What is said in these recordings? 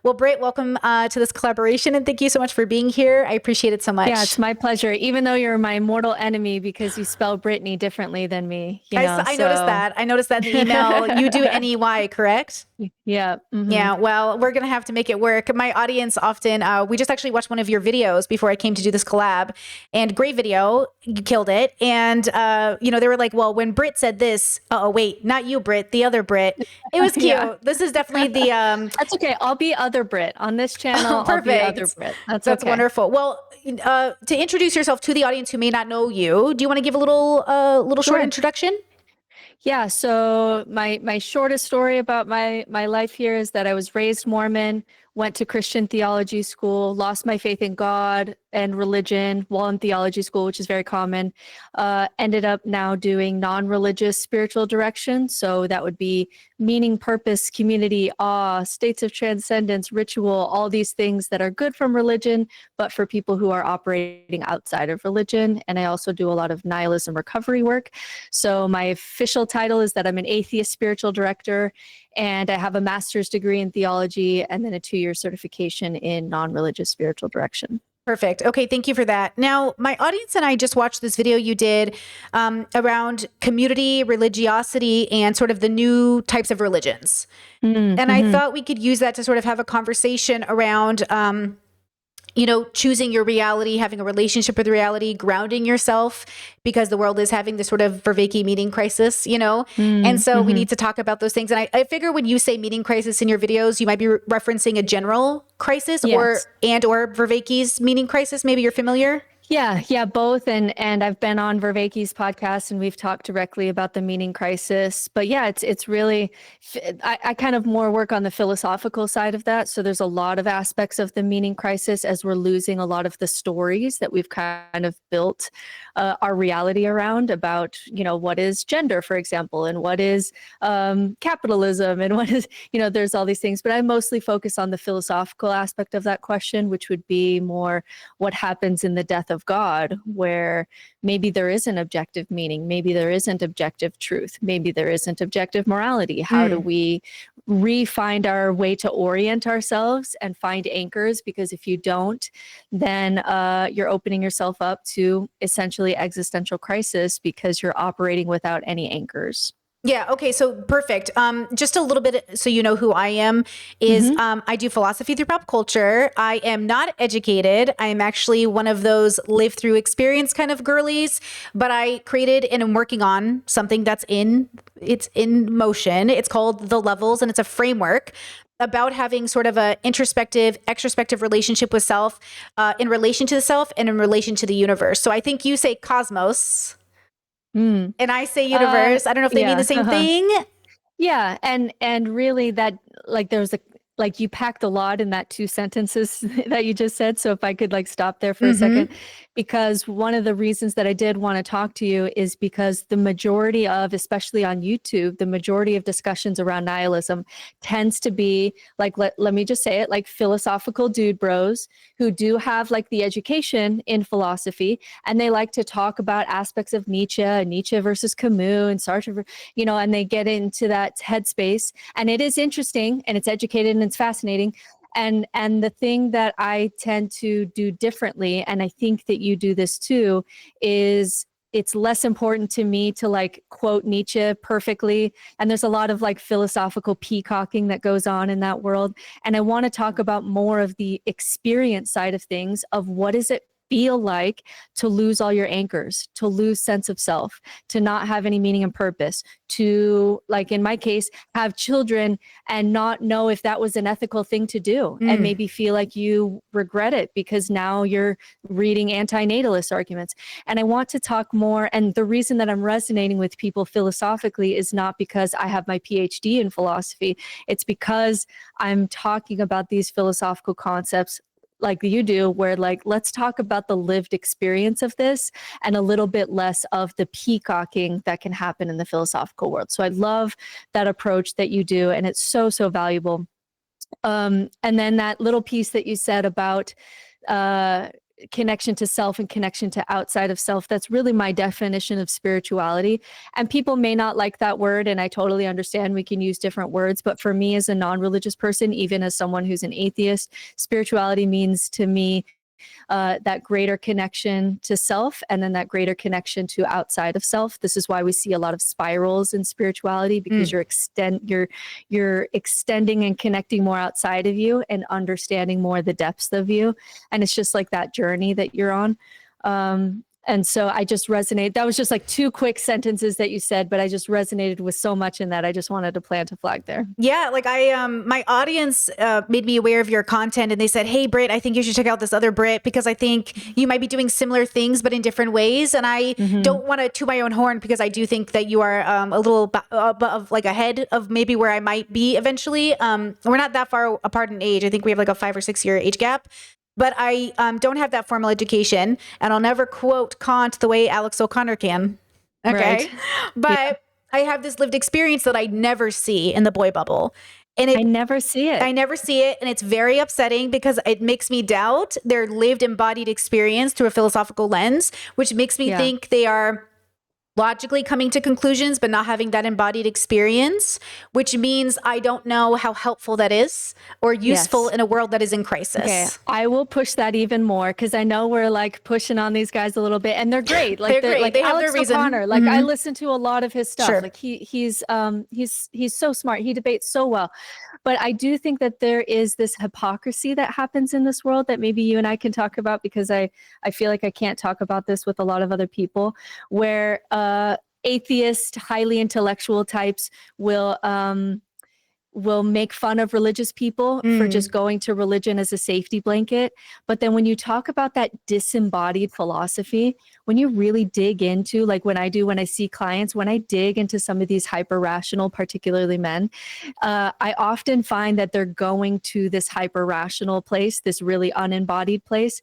Well, Britt, welcome to this collaboration, and thank you so much for being here. I appreciate it so Yeah, much. it's my pleasure. Even though you're my mortal enemy because you spell Brittany differently than me, I noticed so that. I noticed that in the email. You do NEY, correct? yeah. Yeah, well, we're going to have to make it work. My audience often, we just actually watched one of your videos before I came to do this collab, and great video. You killed it. And, they were like, well, when Britt said this, oh, wait, not you, Britt, the other Britt. It was Yeah. cute. This is definitely the, That's okay. I'll be other Brit on this channel. I'll be other perfect. Brit. That's That's okay. wonderful. Well, to introduce yourself to the audience who may not know you, do you want to give a little short Sure. introduction? Yeah, so my shortest story about my life here is that I was raised Mormon, went to Christian theology school, lost my faith in God and religion while in theology school, which is very common. Ended up now doing non-religious spiritual direction. So that would be meaning, purpose, community, awe, states of transcendence, ritual, all these things that are good from religion, but for people who are operating outside of religion. And I also do a lot of nihilism recovery work. So my official title is that I'm an atheist spiritual director, and I have a master's degree in theology and then a 2-year certification in non-religious spiritual direction. Perfect. Okay, thank you for that. Now, my audience and I just watched this video you did around community, religiosity, and sort of the new types of religions. And I thought we could use that to sort of have a conversation around choosing your reality, having a relationship with reality, grounding yourself, because the world is having this sort of Vervaeke meaning crisis, And so we need to talk about those things. And I figure when you say meaning crisis in your videos, you might be referencing a general crisis Yes. or Vervaeke's meaning crisis. Maybe you're familiar. Yeah, both. And I've been on Vervaeke's podcast and we've talked directly about the meaning crisis. But yeah, it's really, I kind of more work on the philosophical side of that. So there's a lot of aspects of the meaning crisis as we're losing a lot of the stories that we've kind of built our reality around about, what is gender, for example, and what is capitalism and what is, there's all these things. But I mostly focus on the philosophical aspect of that question, which would be more what happens in the death of God, where maybe there isn't objective meaning, maybe there isn't objective truth, maybe there isn't objective morality. How do we re-find our way to orient ourselves and find anchors? Because if you don't, then you're opening yourself up to essentially existential crisis because you're operating without any anchors. Yeah. Okay. So perfect. Just a little bit so you know who I am is I do philosophy through pop culture. I am not educated. I am actually one of those live through experience kind of girlies, but I created and am working on something it's in motion. It's called The Levels, and it's a framework about having sort of a introspective, extrospective relationship with self, in relation to the self and in relation to the universe. So I think you say cosmos. And I say universe. I don't know if they mean the same thing. Yeah, and really that there's you packed a lot in that 2 sentences that you just said. So if I could stop there for a second, because one of the reasons that I did want to talk to you is because the majority of, especially on YouTube, the majority of discussions around nihilism tends to be let me just say it, philosophical dude bros who do have the education in philosophy, and they like to talk about aspects of Nietzsche versus Camus and Sartre, and they get into that headspace, and it is interesting and it's educated and it's fascinating. And the thing that I tend to do differently, and I think that you do this too, is it's less important to me to quote Nietzsche perfectly. And there's a lot of philosophical peacocking that goes on in that world. And I want to talk about more of the experience side of things, of what does it feel like to lose all your anchors, to lose sense of self, to not have any meaning and purpose, to, in my case, have children and not know if that was an ethical thing to do, and maybe feel like you regret it because now you're reading anti-natalist arguments. And I want to talk more. And the reason that I'm resonating with people philosophically is not because I have my PhD in philosophy. It's because I'm talking about these philosophical concepts like you do, where let's talk about the lived experience of this and a little bit less of the peacocking that can happen in the philosophical world. So I love that approach that you do, and it's so valuable. And then that little piece that you said about connection to self and connection to outside of self. That's really my definition of spirituality. And people may not like that word, and I totally understand we can use different words. But for me, as a non-religious person, even as someone who's an atheist, spirituality means to me that greater connection to self, and then that greater connection to outside of self. This is why we see a lot of spirals in spirituality, because you're extending and connecting more outside of you and understanding more the depths of you. And it's just like that journey that you're on. And so I just resonate. That was just like 2 quick sentences that you said, but I just resonated with so much in that. I just wanted to plant a flag there. Yeah, like my audience made me aware of your content, and they said, "Hey, Britt, I think you should check out this other Britt, because I think you might be doing similar things but in different ways." And I don't want to toot my own horn, because I do think that you are a little like ahead of maybe where I might be eventually. We're not that far apart in age. I think we have like a 5 or 6 year age gap. But I don't have that formal education, and I'll never quote Kant the way Alex O'Connor can. Okay. Right. But I have this lived experience that I never see in the boy bubble. And I never see it. I never see it. And it's very upsetting, because it makes me doubt their lived embodied experience through a philosophical lens, which makes me think they are logically coming to conclusions, but not having that embodied experience, which means I don't know how helpful that is or useful in a world that is in crisis. Okay, I will push that even more, because I know we're like pushing on these guys a little bit, and they're great. Like they're great. Like they have Alex their reason. O'Connor. Like I listen to a lot of his stuff. Sure. Like he's so smart. He debates so well. But I do think that there is this hypocrisy that happens in this world that maybe you and I can talk about, because I feel like I can't talk about this with a lot of other people, where atheist, highly intellectual types will make fun of religious people for just going to religion as a safety blanket. But then when you talk about that disembodied philosophy, when you really dig into, like when I see clients, when I dig into some of these hyper rational, particularly men, I often find that they're going to this hyper rational place, this really unembodied place,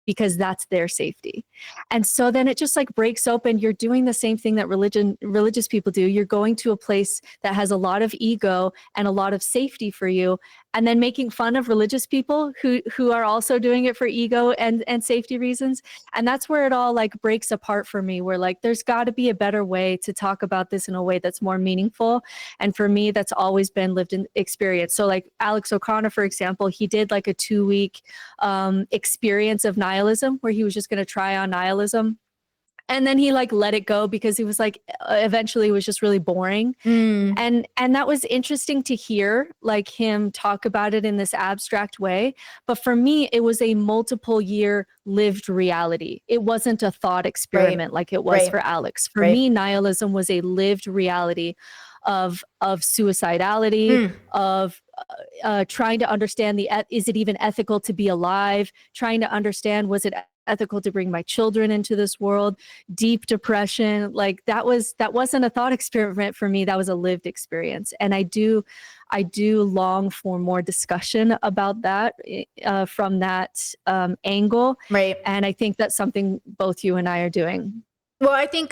because that's their safety. And so then it just like breaks open. You're doing the same thing that religious people do. You're going to a place that has a lot of ego and a lot of safety for you, and then making fun of religious people who are also doing it for ego and safety reasons. And that's where it all like breaks apart for me, where like there's got to be a better way to talk about this in a way that's more meaningful. And for me, that's always been lived in experience. So like Alex O'Connor, for example, he did like a 2-week experience of nihilism, where he was just going to try on nihilism. And then he like let it go, because he was like, eventually it was just really boring. And that was interesting to hear, like him talk about it in this abstract way. But for me, it was a multiple year lived reality. It wasn't a thought experiment like it was for Alex. For me, nihilism was a lived reality of suicidality, of trying to understand is it even ethical to be alive? Trying to understand, was it ethical to bring my children into this world? Deep depression, like that wasn't a thought experiment for me. That was a lived experience. And I do long for more discussion about that from that angle. Right. And I think that's something both you and I are doing. Well, I think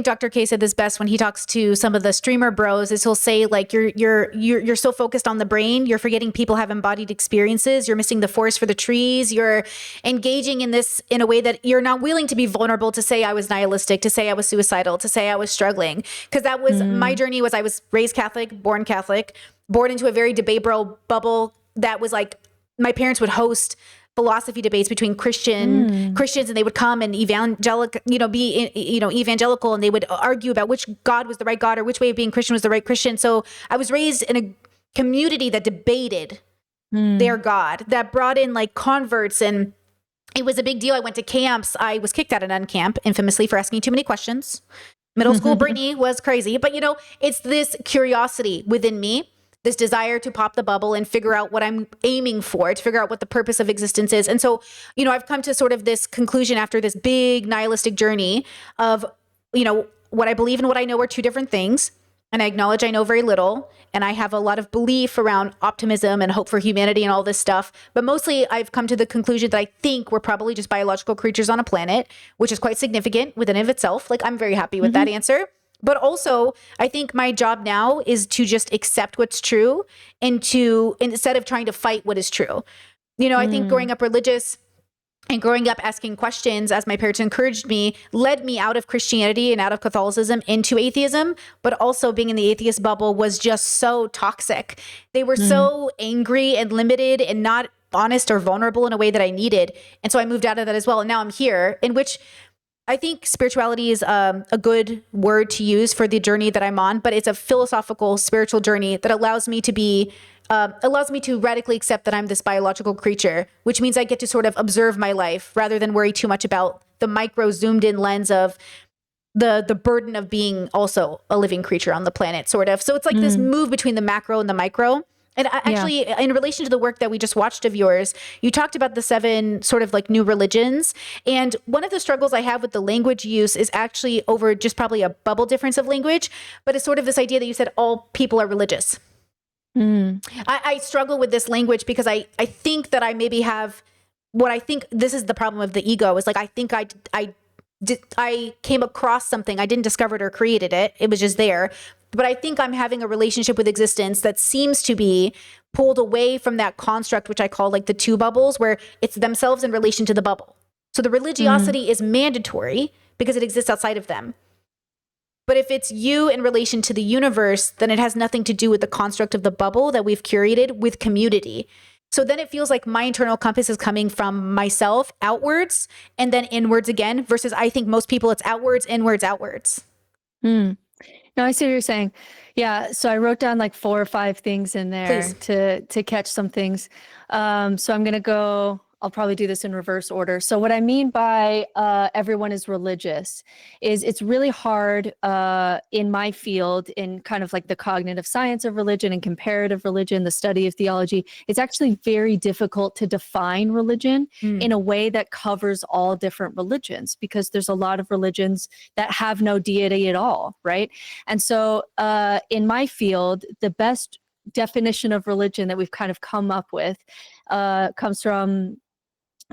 Dr. K said this best when he talks to some of the streamer bros, is he'll say like, you're so focused on the brain, you're forgetting people have embodied experiences. You're missing the forest for the trees. You're engaging in this in a way that you're not willing to be vulnerable, to say I was nihilistic, to say I was suicidal, to say I was struggling. Because that was my journey. Was I was raised Catholic, born into a very debate bubble that was like, my parents would host philosophy debates between Christians, and they would come and evangelical, and they would argue about which God was the right God, or which way of being Christian was the right Christian. So I was raised in a community that debated their God, that brought in like converts, and it was a big deal. I went to camps. I was kicked out of nun camp, infamously for asking too many questions. Middle school Brittany was crazy, but it's this curiosity within me, this desire to pop the bubble and figure out what I'm aiming for, to figure out what the purpose of existence is. And so, I've come to sort of this conclusion after this big nihilistic journey of, what I believe and what I know are two different things. And I acknowledge I know very little. And I have a lot of belief around optimism and hope for humanity and all this stuff. But mostly I've come to the conclusion that I think we're probably just biological creatures on a planet, which is quite significant within of itself. Like, I'm very happy with that answer. But also, I think my job now is to just accept what's true and instead of trying to fight what is true. I think growing up religious, and growing up asking questions, as my parents encouraged me, led me out of Christianity and out of Catholicism into atheism. But also being in the atheist bubble was just so toxic. They were so angry and limited and not honest or vulnerable in a way that I needed. And so I moved out of that as well. And now I'm here, in which I think spirituality is a good word to use for the journey that I'm on, but it's a philosophical, spiritual journey that allows me to radically accept that I'm this biological creature, which means I get to sort of observe my life rather than worry too much about the micro zoomed in lens of the burden of being also a living creature on the planet, sort of. So it's like this move between the macro and the micro. And actually, in relation to the work that we just watched of yours, you talked about the 7 sort of like new religions. And one of the struggles I have with the language use is actually over just probably a bubble difference of language, but it's sort of this idea that you said all people are religious. I struggle with this language because I think that I maybe have what I think this is the problem of the ego is like, I think I came across something. I didn't discover it or created it. It was just there. But I think I'm having a relationship with existence that seems to be pulled away from that construct, which I call like the 2 bubbles, where it's themselves in relation to the bubble. So the religiosity is mandatory because it exists outside of them. But if it's you in relation to the universe, then it has nothing to do with the construct of the bubble that we've curated with community. So then it feels like my internal compass is coming from myself outwards and then inwards again, versus I think most people it's outwards, inwards, outwards. No, I see what you're saying. Yeah. So I wrote down like 4 or 5 things in there to catch some things. So I'm going to go, I'll probably do this in reverse order. So what I mean by everyone is religious is it's really hard in my field, in kind of like the cognitive science of religion and comparative religion, the study of theology. It's actually very difficult to define religion in a way that covers all different religions, because there's a lot of religions that have no deity at all, right? And so in my field, the best definition of religion that we've kind of come up with comes from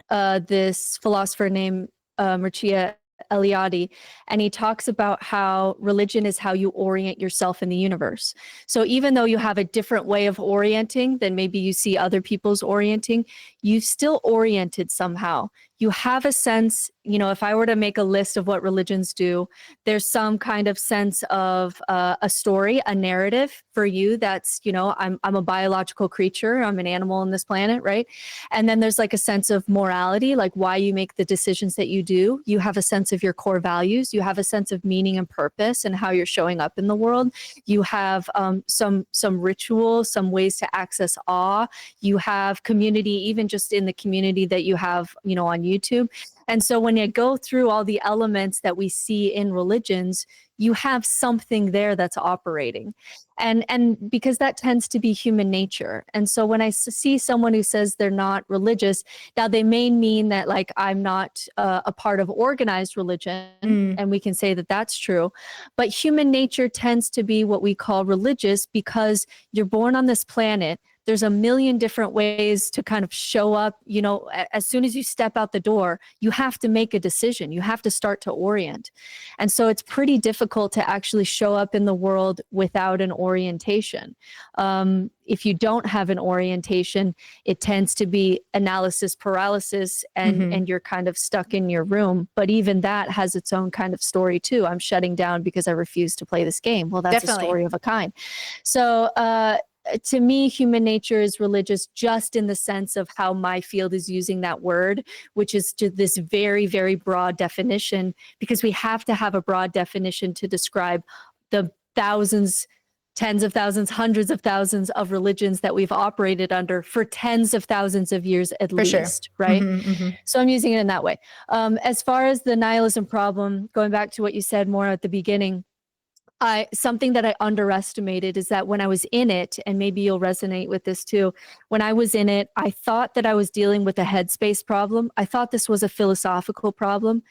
this philosopher named Mircea Eliade, and he talks about how religion is how you orient yourself in the universe. So even though you have a different way of orienting than maybe you see other people's orienting, you've still oriented somehow. You have a sense, you know, if I were to make a list of what religions do, there's some kind of sense of a story, a narrative for you that's, you know, I'm a biological creature, I'm an animal on this planet, right? And then there's like a sense of morality, like why you make the decisions that you do. You have a sense of your core values. You have a sense of meaning and purpose and how you're showing up in the world. You have some ritual, some ways to access awe. You have community, even just in the community that you have, you know, on YouTube. And so when you go through all the elements that we see in religions, you have something there that's operating. And because that tends to be human nature. And so when I see someone who says they're not religious, now they may mean that like I'm not a part of organized religion, and we can say that that's true. But human nature tends to be what we call religious because you're born on this planet. There's a million different ways to kind of show up. You know, as soon as you step out the door, you have to make a decision. You have to start to orient. And so it's pretty difficult to actually show up in the world without an orientation. If you don't have an orientation, it tends to be analysis paralysis, and you're kind of stuck in your room. But even that has its own kind of story too. I'm shutting down because I refuse to play this game. Well, that's a story of a kind. So, to me, human nature is religious just in the sense of how my field is using that word, which is to this very, very broad definition, because we have to have a broad definition to describe the thousands, tens of thousands, hundreds of thousands of religions that we've operated under for tens of thousands of years at least, right? So I'm using it in that way. As far as the nihilism problem, going back to what you said more at the beginning, something that I underestimated is that when I was in it, and maybe you'll resonate with this too, when I was in it, I thought that I was dealing with a headspace problem. I thought this was a philosophical problem.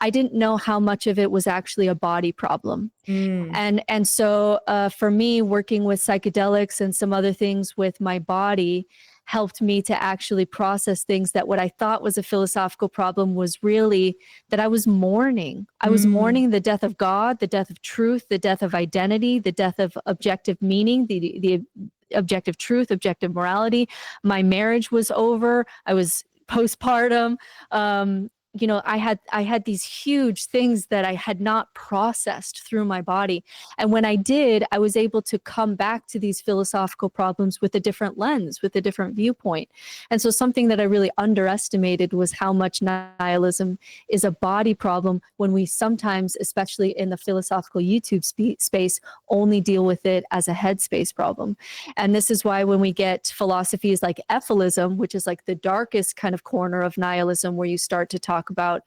I didn't know how much of it was actually a body problem. And so for me, working with psychedelics and some other things with my body helped me to actually process things that what I thought was a philosophical problem was really that I was mourning. I was mourning the death of God, the death of truth, the death of identity, the death of objective meaning, the objective truth, objective morality. My marriage was over. I was postpartum. I had these huge things that I had not processed through my body. And when I did, I was able to come back to these philosophical problems with a different lens, with a different viewpoint. And so something that I really underestimated was how much nihilism is a body problem when we sometimes, especially in the philosophical YouTube space, only deal with it as a headspace problem. And this is why when we get philosophies like ethylism, which is like the darkest kind of corner of nihilism, where you start to talk about,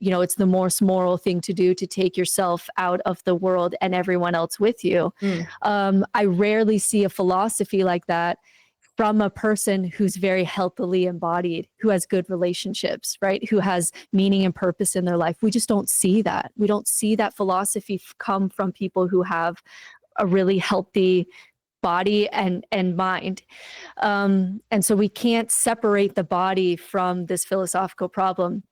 it's the most moral thing to do to take yourself out of the world and everyone else with you. I rarely see a philosophy like that from a person who's very healthily embodied, who has good relationships, right? Who has meaning and purpose in their life. We just don't see that. We don't see that philosophy come from people who have a really healthy body and mind. And so we can't separate the body from this philosophical problem.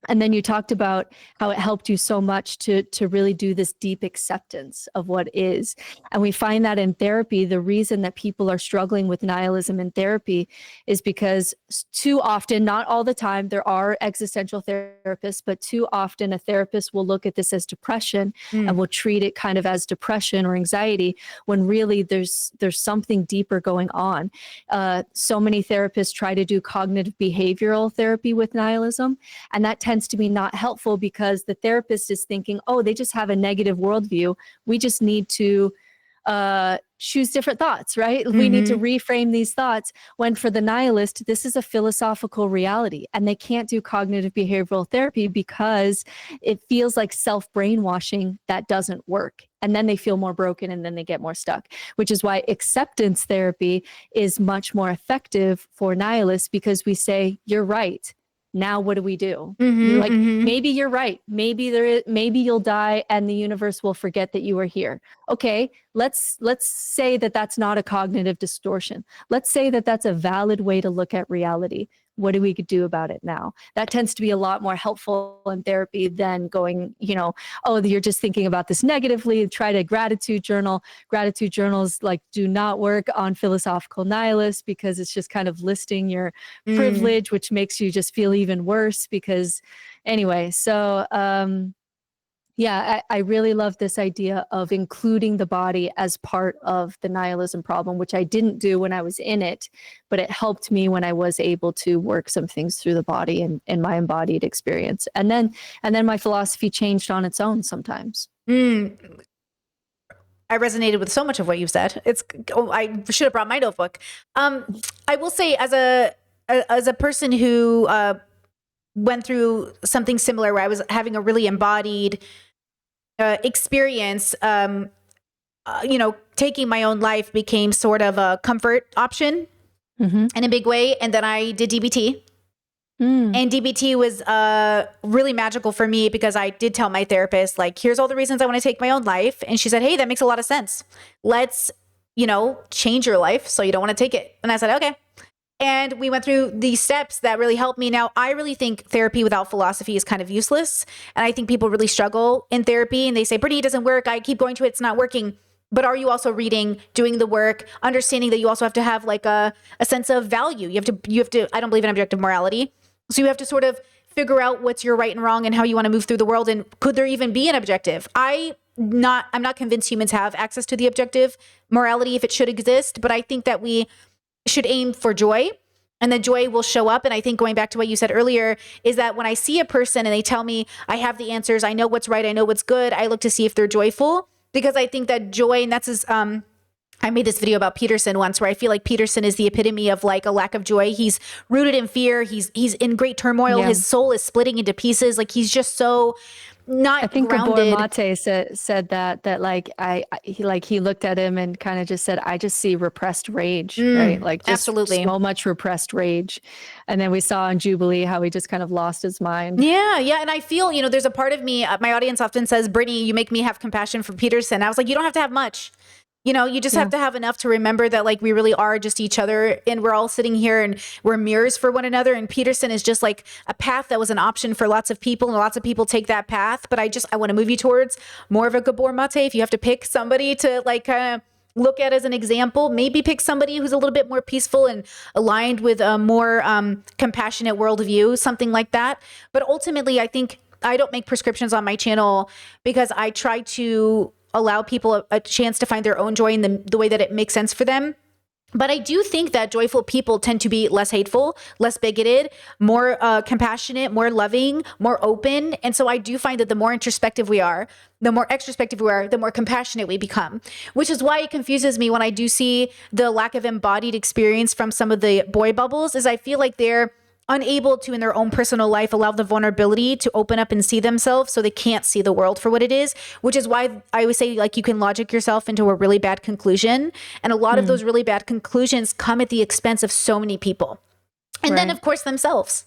And then you talked about how it helped you so much to really do this deep acceptance of what is. And we find that in therapy, the reason that people are struggling with nihilism in therapy is because too often, not all the time, there are existential therapists, but too often a therapist will look at this as depression and will treat it kind of as depression or anxiety, when really there's something deeper going on. So many therapists try to do cognitive behavioral therapy with nihilism, and that tends to be not helpful because the therapist is thinking, oh, they just have a negative worldview. We just need to choose different thoughts, right? We need to reframe these thoughts, when for the nihilist, this is a philosophical reality, and they can't do cognitive behavioral therapy because it feels like self-brainwashing that doesn't work. And then they feel more broken, and then they get more stuck, which is why acceptance therapy is much more effective for nihilists, because we say, you're right. Now, what do we do? Maybe you're right. Maybe you'll die and the universe will forget that you were here. Okay, let's say that that's not a cognitive distortion. Let's say that that's a valid way to look at reality. What do we do about it now? That tends to be a lot more helpful in therapy than going, oh, you're just thinking about this negatively. Try to gratitude journal. Gratitude journals do not work on philosophical nihilists, because it's just kind of listing your privilege, which makes you just feel even worse. Because anyway, so I really love this idea of including the body as part of the nihilism problem, which I didn't do when I was in it, but it helped me when I was able to work some things through the body and in my embodied experience. And then my philosophy changed on its own sometimes. I resonated with so much of what you said. I should have brought my notebook. I will say, as a person who went through something similar, where I was having a really embodied experience, taking my own life became sort of a comfort option in a big way. And then I did DBT. And DBT was really magical for me, because I did tell my therapist, here's all the reasons I want to take my own life. And she said, hey, that makes a lot of sense. Let's, change your life so you don't want to take it. And I said, okay. And we went through these steps that really helped me. Now, I really think therapy without philosophy is kind of useless. And I think people really struggle in therapy, and they say, Brittany, it doesn't work. I keep going to it. It's not working. But are you also reading, doing the work, understanding that you also have to have a sense of value? You have to, I don't believe in objective morality. So you have to sort of figure out what's your right and wrong and how you want to move through the world. And could there even be an objective? I'm not convinced humans have access to the objective morality, if it should exist, but I think that we should aim for joy, and the joy will show up. And I think, going back to what you said earlier, is that when I see a person and they tell me I have the answers, I know what's right, I know what's good, I look to see if they're joyful, because I think that joy, and that's I made this video about Peterson once, where I feel like Peterson is the epitome of a lack of joy. He's rooted in fear. He's in great turmoil. Yeah. His soul is splitting into pieces. He's just so not. I think grounded. Gabor Mate said that he looked at him and kind of just said, I just see repressed rage, right? Just absolutely so much repressed rage. And then we saw in Jubilee how he just kind of lost his mind. Yeah. And I feel, there's a part of me, my audience often says, Brittany, you make me have compassion for Peterson. I was like, you don't have to have much. You just have to have enough to remember that we really are just each other, and we're all sitting here and we're mirrors for one another. And Peterson is just a path that was an option for lots of people, and lots of people take that path. But I want to move you towards more of a Gabor Mate. If you have to pick somebody to kind of look at as an example. Maybe pick somebody who's a little bit more peaceful and aligned with a more compassionate worldview, something like that. But ultimately, I think I don't make prescriptions on my channel because I try to allow people a chance to find their own joy in the way that it makes sense for them. But I do think that joyful people tend to be less hateful, less bigoted, more compassionate, more loving, more open. And so I do find that the more introspective we are, the more extrospective we are, the more compassionate we become, which is why it confuses me when I do see the lack of embodied experience from some of the boy bubbles, is I feel like they're unable to, in their own personal life, allow the vulnerability to open up and see themselves, so they can't see the world for what it is, which is why I always say, like, you can logic yourself into a really bad conclusion. And a lot of those really bad conclusions come at the expense of so many people. And then, of course, themselves.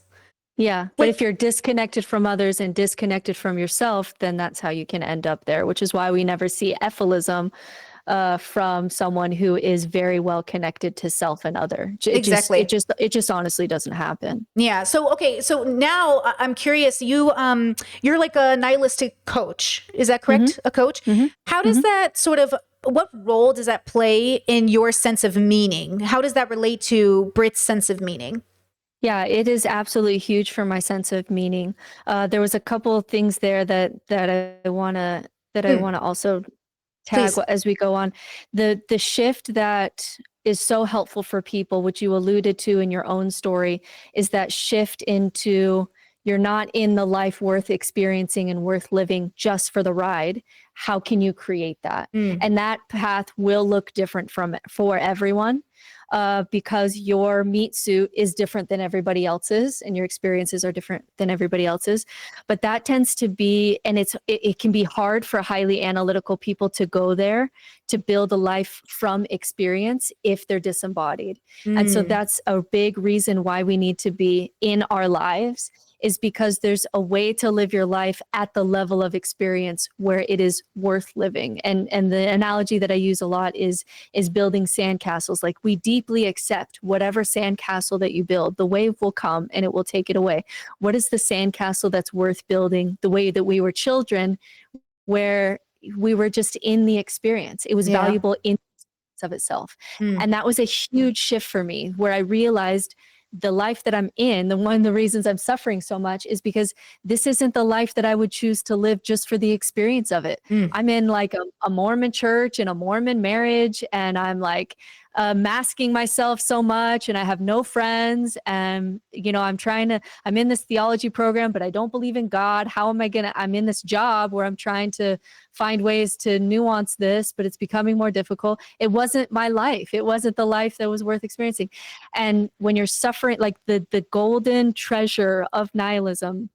Yeah. But if you're disconnected from others and disconnected from yourself, then that's how you can end up there, which is why we never see ephilism from someone who is very well connected to self and other. Exactly. It just honestly doesn't happen. Yeah. So, okay. So now I'm curious, you're like a nihilistic coach. Is that correct? A coach? How does that sort of, what role does that play in your sense of meaning? How does that relate to Britt's sense of meaning? Yeah, it is absolutely huge for my sense of meaning. There was a couple of things there that I wanna also tag Please. as we go on. The shift that is so helpful for people, which you alluded to in your own story, is that shift into, you're not in the life worth experiencing and worth living just for the ride. How can you create that? And that path will look different for everyone. Because your meat suit is different than everybody else's, and your experiences are different than everybody else's. But that tends to be, and it can be hard for highly analytical people to go there to build a life from experience if they're disembodied. And so that's a big reason why we need to be in our lives, is because there's a way to live your life at the level of experience where it is worth living. And the analogy that I use a lot is building sandcastles. Like, we deeply accept whatever sandcastle that you build, the wave will come and it will take it away. What is the sandcastle that's worth building? The way that we were children, where we were just in the experience. It was valuable in of itself. And that was a huge shift for me, where I realized the life that I'm in, one of the reasons I'm suffering so much is because this isn't the life that I would choose to live just for the experience of it. I'm in like a Mormon church and a Mormon marriage, and I'm like masking myself so much, and I have no friends, and I'm in this theology program, but I don't believe in God. How am I I'm in this job where I'm trying to find ways to nuance this, but it's becoming more difficult. It wasn't my life. It wasn't the life that was worth experiencing. And when you're suffering, like the golden treasure of nihilism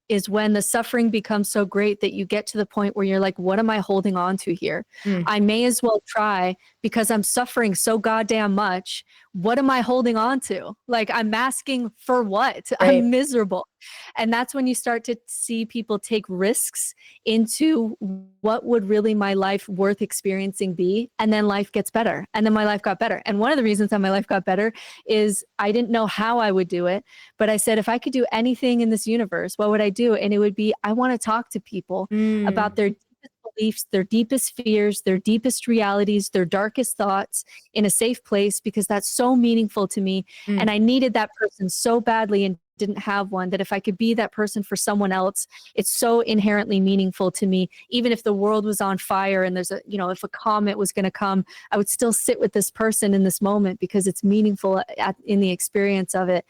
is when the suffering becomes so great that you get to the point where you're like, what am I holding on to here? I may as well try, because I'm suffering so goddamn much. What am I holding on to? Like, I'm masking for what? Right. I'm miserable. And that's when you start to see people take risks into what would really my life worth experiencing be. And then life gets better. And then my life got better. And one of the reasons that my life got better is I didn't know how I would do it. But I said, if I could do anything in this universe, what would I do? And it would be, I want to talk to people about their deepest beliefs, their deepest fears, their deepest realities, their darkest thoughts in a safe place, because that's so meaningful to me. And I needed that person so badly and didn't have one, that if I could be that person for someone else, it's so inherently meaningful to me. Even if the world was on fire and there's if a comet was going to come, I would still sit with this person in this moment because it's meaningful in the experience of it.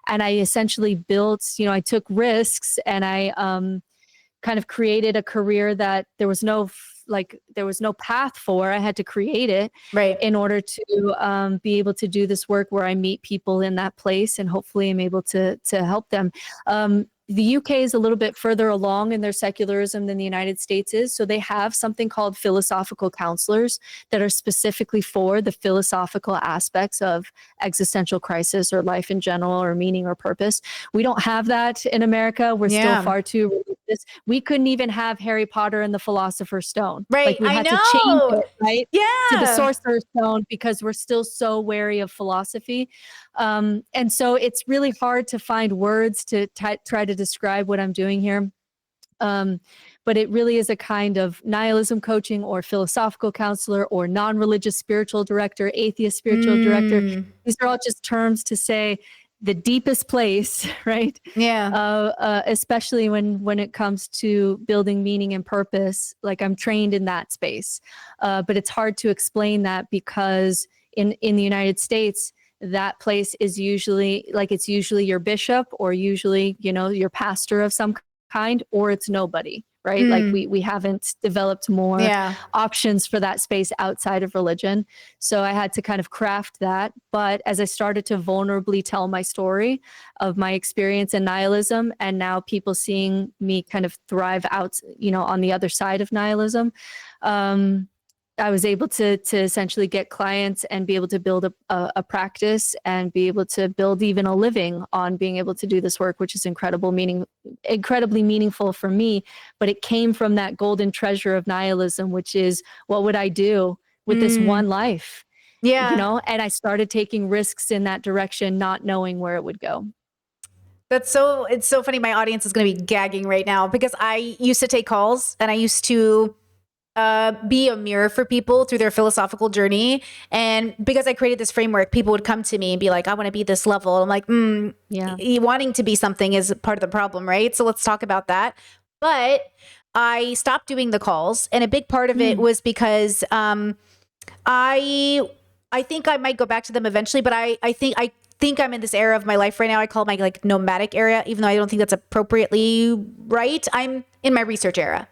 And I essentially built, I took risks, and I kind of created a career that there was no path for. I had to create it in order to be able to do this work where I meet people in that place, and hopefully I'm able to help them. The UK is a little bit further along in their secularism than the United States is. So they have something called philosophical counselors that are specifically for the philosophical aspects of existential crisis or life in general or meaning or purpose. We don't have that in America. We're still far too religious. We couldn't even have Harry Potter and the Philosopher's Stone. Right. Like, we had to change it, right? To the Sorcerer's Stone, because we're still so wary of philosophy. And so it's really hard to find words to try to describe what I'm doing here. but it really is a kind of nihilism coaching or philosophical counselor or non-religious spiritual director, atheist spiritual director. These are all just terms to say the deepest place, right? Yeah. Especially when it comes to building meaning and purpose. Like I'm trained in that space, but it's hard to explain that because in the United States, that place is usually like it's usually your bishop or usually your pastor of some kind, or it's nobody. Right? Like we haven't developed more options for that space outside of religion. So I had to kind of craft that. But as I started to vulnerably tell my story of my experience in nihilism, and now people seeing me kind of thrive out, on the other side of nihilism, I was able to essentially get clients and be able to build a practice and be able to build even a living on being able to do this work, which is incredibly meaningful for me. But it came from that golden treasure of nihilism, which is, what would I do with this one life? Yeah. And I started taking risks in that direction, not knowing where it would go. It's so funny. My audience is going to be gagging right now because I used to take calls and I used to be a mirror for people through their philosophical journey. And because I created this framework, people would come to me and be like, I want to be this level. I'm like, wanting to be something is part of the problem, right? So let's talk about that. But I stopped doing the calls. And a big part of it was because I think I might go back to them eventually, but I think I'm in this era of my life right now. I call it my like nomadic era, even though I don't think that's appropriately right. I'm in my research era.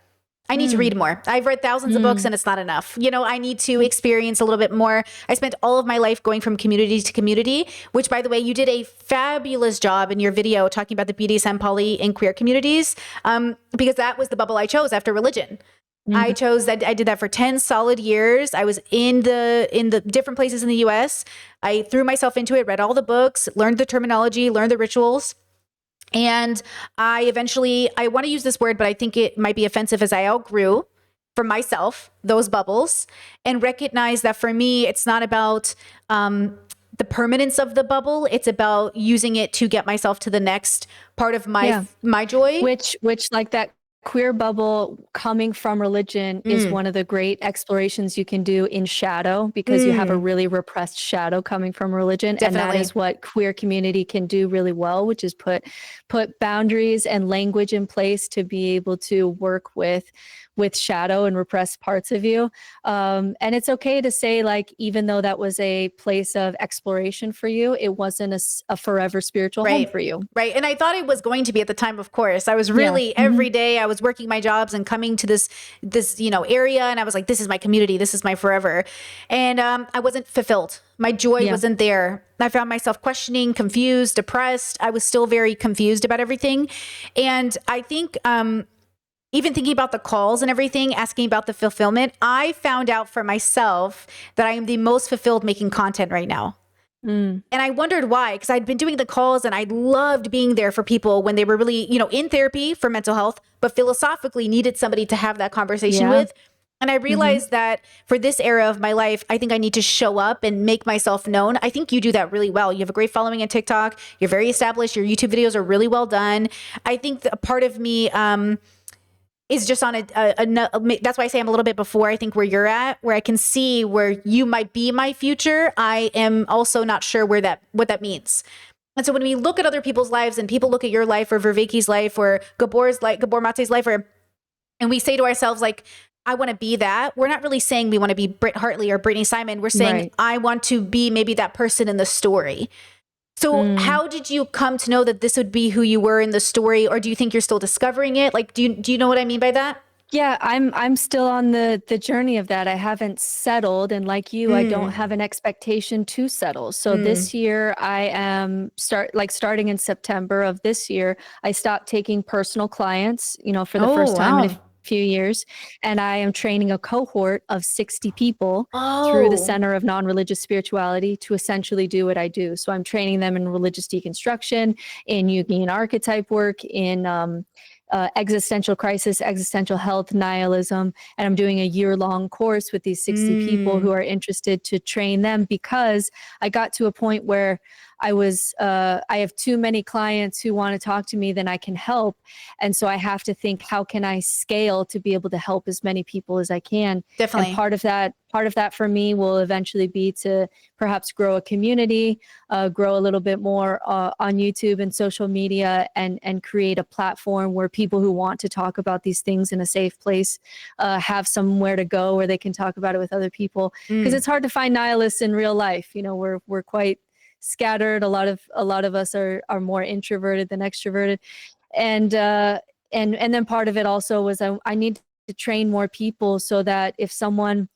I need to read more. I've read thousands of books and it's not enough. I need to experience a little bit more. I spent all of my life going from community to community, which, by the way, you did a fabulous job in your video talking about the BDSM, poly, and queer communities, because that was the bubble I chose after religion. I chose that. I did that for 10 solid years. I was in the different places in the US. I threw myself into it, read all the books, learned the terminology, learned the rituals. And I want to use this word, but I think it might be offensive, as I outgrew for myself those bubbles and recognize that for me, it's not about the permanence of the bubble. It's about using it to get myself to the next part of my joy. Which like that queer bubble coming from religion is one of the great explorations you can do in shadow, because you have a really repressed shadow coming from religion. Definitely. And that is what queer community can do really well, which is put boundaries and language in place to be able to work with shadow and repressed parts of you. And it's okay to say, like, even though that was a place of exploration for you, it wasn't a forever spiritual home for you. Right. And I thought it was going to be at the time, of course. I was really every day I was working my jobs and coming to this area. And I was like, this is my community. This is my forever. And I wasn't fulfilled. My joy wasn't there. I found myself questioning, confused, depressed. I was still very confused about everything. And I think, even thinking about the calls and everything, asking about the fulfillment, I found out for myself that I am the most fulfilled making content right now. And I wondered why, because I'd been doing the calls and I loved being there for people when they were really, in therapy for mental health, but philosophically needed somebody to have that conversation with. And I realized that for this era of my life, I think I need to show up and make myself known. I think you do that really well. You have a great following on TikTok. You're very established. Your YouTube videos are really well done. I think a part of me, is just on that's why I say I'm a little bit before, I think, where you're at, where I can see where you might be my future. I am also not sure what that means. And so when we look at other people's lives and people look at your life or Vervaeke's life or Gabor Mate's life, and we say to ourselves, like, I want to be that. We're not really saying we want to be Britt Hartley or Brittany Simon. We're saying, I want to be maybe that person in the story. So how did you come to know that this would be who you were in the story? Or do you think you're still discovering it? Like, do you know what I mean by that? Yeah, I'm still on the journey of that. I haven't settled. And like you, I don't have an expectation to settle. So this year I am starting in September of this year, I stopped taking personal clients, for the first time in a few years. And I am training a cohort of 60 people through the Center of Non-Religious Spirituality to essentially do what I do. So I'm training them in religious deconstruction, in Jungian archetype work, in existential crisis, existential health, nihilism. And I'm doing a year-long course with these 60 people who are interested to train them, because I got to a point where I have too many clients who want to talk to me than I can help. And so I have to think, how can I scale to be able to help as many people as I can? Definitely. And part of that for me will eventually be to perhaps grow a community, grow a little bit more on YouTube and social media, and create a platform where people who want to talk about these things in a safe place have somewhere to go where they can talk about it with other people. Because it's hard to find nihilists in real life. You know, we're quite scattered. A lot of us are more introverted than extroverted, and then part of it also was I need to train more people so that if someone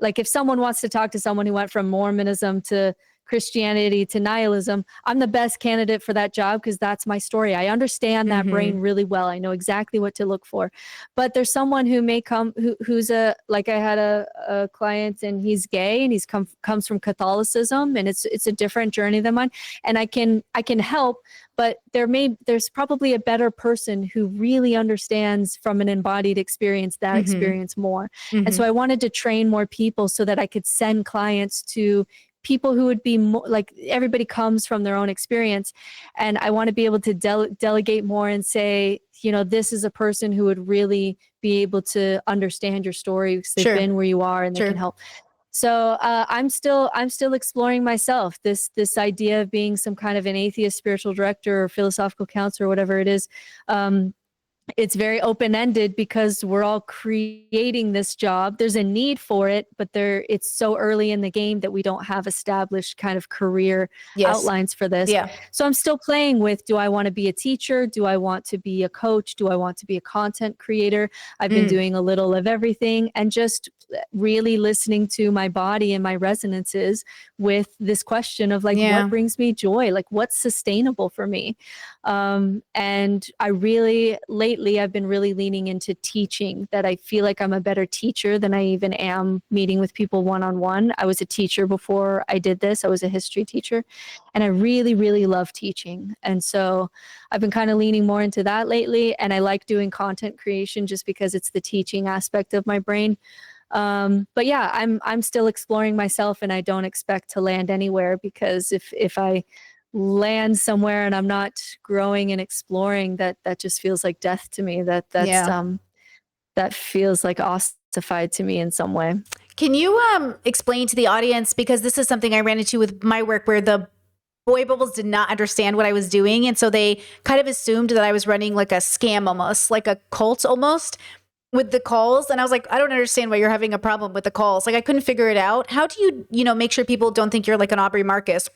wants to talk to someone who went from Mormonism to Christianity to nihilism, I'm the best candidate for that job because that's my story. I understand that brain really well. I know exactly what to look for. But there's someone who may come who's like I had a client, and he's gay, and he's comes from Catholicism, and it's a different journey than mine. And I can help, but there's probably a better person who really understands from an embodied experience that experience more. And so I wanted to train more people so that I could send clients to people who would be more like, everybody comes from their own experience. And I want to be able to delegate more and say, you know, this is a person who would really be able to understand your story because they've been where you are, and they can help. So I'm still exploring myself. This idea of being some kind of an atheist spiritual director or philosophical counselor or whatever it is. It's very open-ended because we're all creating this job. There's a need for it, but it's so early in the game that we don't have established kind of career outlines for this. Yeah. So I'm still playing with, do I want to be a teacher? Do I want to be a coach? Do I want to be a content creator? I've been doing a little of everything, and just really listening to my body and my resonances with this question of like, what brings me joy? Like, what's sustainable for me? And lately I've been really leaning into teaching, that I feel like I'm a better teacher than I even am meeting with people one-on-one. I was a teacher before I did this. I was a history teacher, and I really, really love teaching. And so I've been kind of leaning more into that lately. And I like doing content creation just because it's the teaching aspect of my brain. But yeah, I'm still exploring myself, and I don't expect to land anywhere, because if I land somewhere and I'm not growing and exploring, that just feels like death to me. That feels like ossified to me in some way. Can you explain to the audience, because this is something I ran into with my work, where the boy bubbles did not understand what I was doing, and so they kind of assumed that I was running like a scam, almost like a cult almost, with the calls. And I was like, I don't understand why you're having a problem with the calls. Like, I couldn't figure it out. How do you make sure people don't think you're like an Aubrey Marcus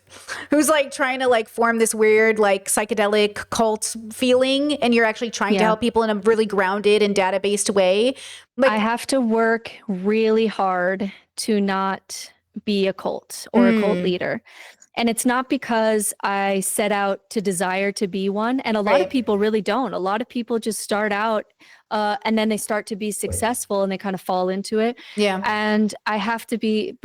who's like trying to like form this weird like psychedelic cult feeling, and you're actually trying to help people in a really grounded and data-based way? Like, I have to work really hard to not be a cult or a cult leader. And it's not because I set out to desire to be one. And a lot of people really don't. A lot of people just start out and then they start to be successful, and they kind of fall into it. Yeah. And I have to be,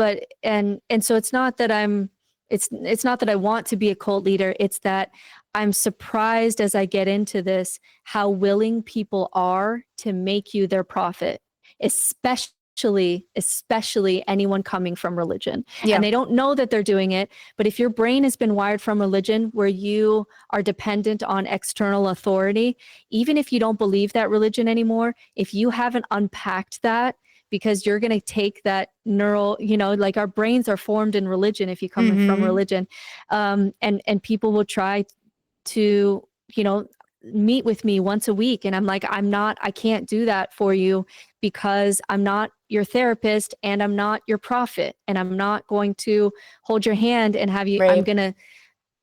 and so it's not that it's not that I want to be a cult leader. It's that I'm surprised as I get into this, how willing people are to make you their prophet, especially anyone coming from religion. And they don't know that they're doing it. But if your brain has been wired from religion, where you are dependent on external authority, even if you don't believe that religion anymore, if you haven't unpacked that, because you're going to take that neural, like our brains are formed in religion if you come from religion. And people will try to, meet with me once a week. And I'm like, I can't do that for you, because I'm not your therapist, and I'm not your prophet, and I'm not going to hold your hand and have you, I'm going to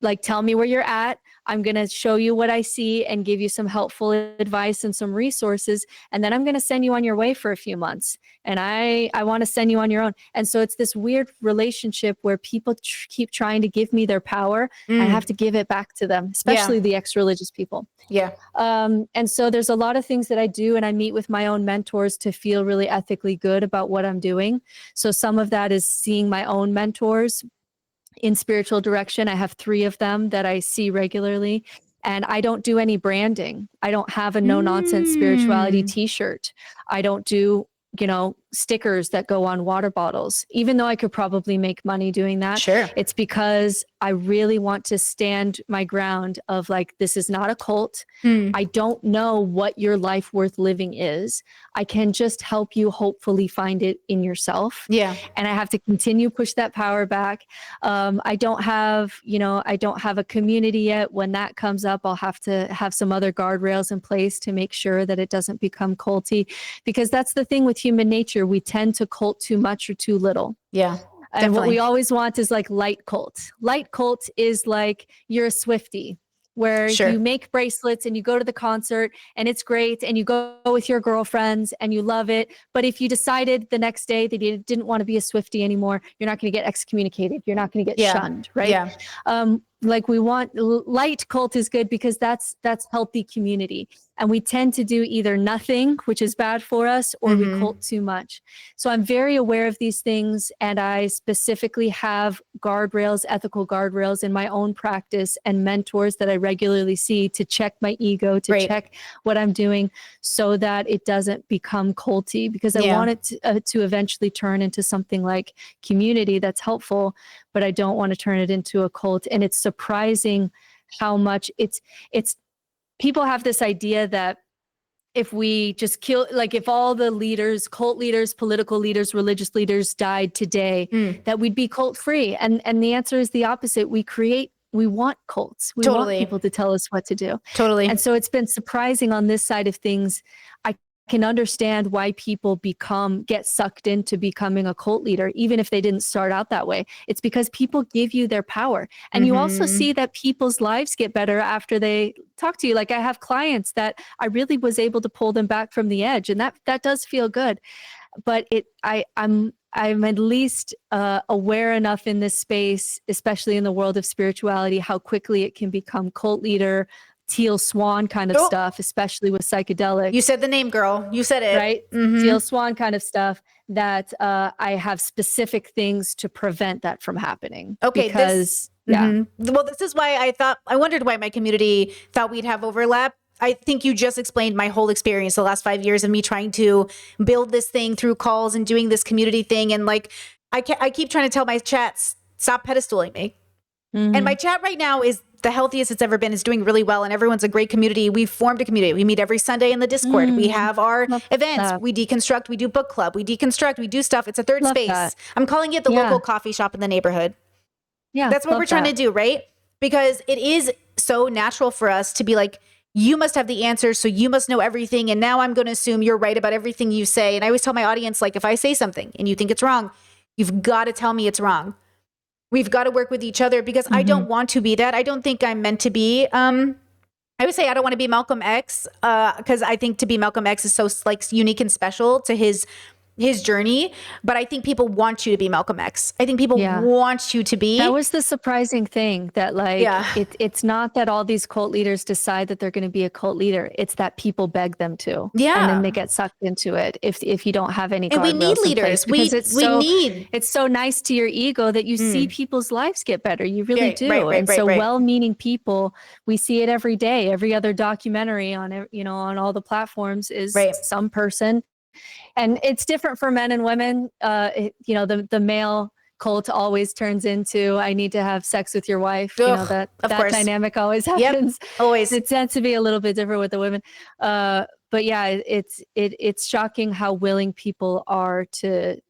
like, tell me where you're at. I'm going to show you what I see and give you some helpful advice and some resources. And then I'm going to send you on your way for a few months. And I want to send you on your own. And so it's this weird relationship where people keep trying to give me their power. I have to give it back to them, especially the ex-religious people. Yeah. And so there's a lot of things that I do, and I meet with my own mentors to feel really ethically good about what I'm doing. So some of that is seeing my own mentors in spiritual direction. I have 3 of them that I see regularly, and I don't do any branding. I don't have a no nonsense spirituality t-shirt. I don't do, stickers that go on water bottles, even though I could probably make money doing that. Sure. It's because I really want to stand my ground of like, this is not a cult. I don't know what your life worth living is. I can just help you hopefully find it in yourself. Yeah. And I have to continue push that power back. I don't have a community yet. When that comes up, I'll have to have some other guardrails in place to make sure that it doesn't become culty, because that's the thing with human nature. We tend to cult too much or too little. Yeah. And Definitely. what we always want is like light cult. Light cult is like you're a Swiftie, where you make bracelets and you go to the concert and it's great and you go with your girlfriends and you love it. But if you decided the next day that you didn't want to be a Swiftie anymore, you're not going to get excommunicated. You're not going to get shunned, right? Yeah. Like we want light cult is good because that's healthy community. And we tend to do either nothing, which is bad for us, or we cult too much. So I'm very aware of these things. And I specifically have guardrails, ethical guardrails in my own practice and mentors that I regularly see to check my ego, to check what I'm doing so that it doesn't become culty, because I want it to eventually turn into something like community that's helpful, but I don't want to turn it into a cult. And it's surprising how much it's people have this idea that if we just kill, like if all the leaders, cult leaders, political leaders, religious leaders died today, that we'd be cult free. And the answer is the opposite. We want cults. We want people to tell us what to do. And so it's been surprising on this side of things. I can understand why people get sucked into becoming a cult leader, even if they didn't start out that way. It's because people give you their power. And you also see that people's lives get better after they talk to you. Like I have clients that I really was able to pull them back from the edge, and that does feel good. But I'm at least aware enough in this space, especially in the world of spirituality, how quickly it can become cult leader, teal swan kind of stuff, especially with psychedelics. You said the name, girl. You said it. Right? Teal swan kind of stuff, that I have specific things to prevent that from happening. Okay. Because, Well, this is why I wondered why my community thought we'd have overlap. I think you just explained my whole experience the last 5 years of me trying to build this thing through calls and doing this community thing. And like, I keep trying to tell my chats, stop pedestaling me. And my chat right now is the healthiest it's ever been. It's doing really well. And everyone's a great community. We've formed a community. We meet every Sunday in the Discord. We have our events. We deconstruct. We do book club. We deconstruct. We do stuff. It's a third space. I'm calling it the local coffee shop in the neighborhood. Yeah. That's what we're trying to do, right? Because it is so natural for us to be like, you must have the answers, so you must know everything. And now I'm going to assume you're right about everything you say. And I always tell my audience, like, if I say something and you think it's wrong, you've got to tell me it's wrong. We've got to work with each other, because I don't want to be that. I don't think I'm meant to be. I would say I don't want to be Malcolm X, because I think to be Malcolm X is so like unique and special to his journey. But I think people want you to be Malcolm X. I think people want you to be. That was the surprising thing, that like, it's not that all these cult leaders decide that they're going to be a cult leader. It's that people beg them to. Yeah. And then they get sucked into it if you don't have any guardrails. And we need leaders. It's so nice to your ego that you see people's lives get better. You really do. Well-meaning people, we see it every day. Every other documentary on all the platforms is some person. And it's different for men and women. The male cult always turns into, I need to have sex with your wife. That dynamic always happens. Yep, always. It tends to be a little bit different with the women. But yeah, it's shocking how willing people are to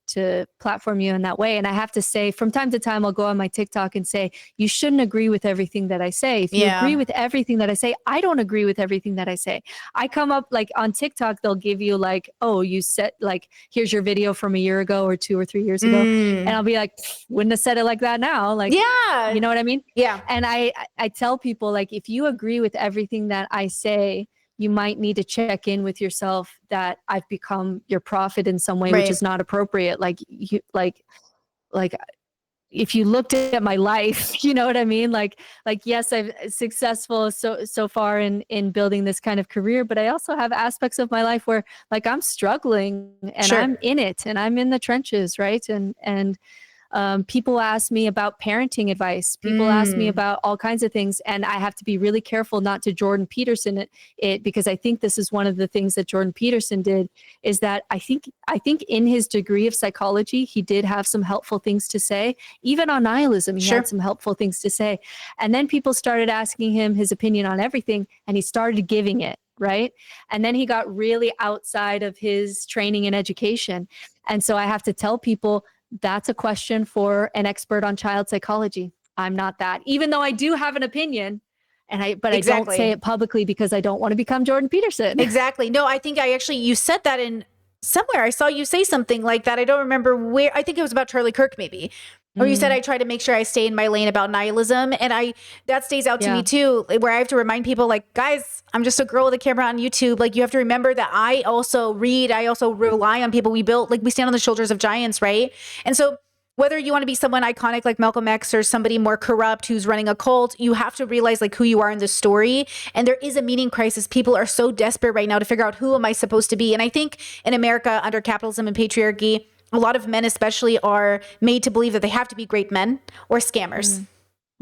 platform you in that way. And I have to say, from time to time, I'll go on my TikTok and say, you shouldn't agree with everything that I say. If you agree with everything that I say, I don't agree with everything that I say. I come up like on TikTok, they'll give you like, oh, you said like, here's your video from a year ago or 2 or 3 years ago. And I'll be like, wouldn't have said it like that now. Like, you know what I mean? Yeah. And I tell people, like, if you agree with everything that I say, you might need to check in with yourself that I've become your prophet in some way, which is not appropriate. Like if you looked at my life, you know what I mean? Like, yes, I'm successful so far in building this kind of career, but I also have aspects of my life where like I'm struggling and I'm in it and I'm in the trenches. Right. And People ask me about parenting advice. People ask me about all kinds of things. And I have to be really careful not to Jordan Peterson it, because I think this is one of the things that Jordan Peterson did, is that I think in his degree of psychology, he did have some helpful things to say. Even on nihilism, he had some helpful things to say. And then people started asking him his opinion on everything, and he started giving it. Right. And then he got really outside of his training and education. And so I have to tell people that's a question for an expert on child psychology. I'm not that, even though I do have an opinion, but I don't say it publicly because I don't want to become Jordan Peterson. Exactly. No, I think you said that in somewhere. I saw you say something like that. I don't remember where. I think it was about Charlie Kirk, maybe. Or you said I try to make sure I stay in my lane about nihilism. And that stays out to me too, where I have to remind people, like, guys, I'm just a girl with a camera on YouTube. Like, you have to remember that I also read. I also rely on people we built. Like, we stand on the shoulders of giants, right? And so whether you want to be someone iconic like Malcolm X or somebody more corrupt who's running a cult, you have to realize like who you are in the story. And there is a meaning crisis. People are so desperate right now to figure out, who am I supposed to be? And I think in America, under capitalism and patriarchy, a lot of men especially are made to believe that they have to be great men or scammers.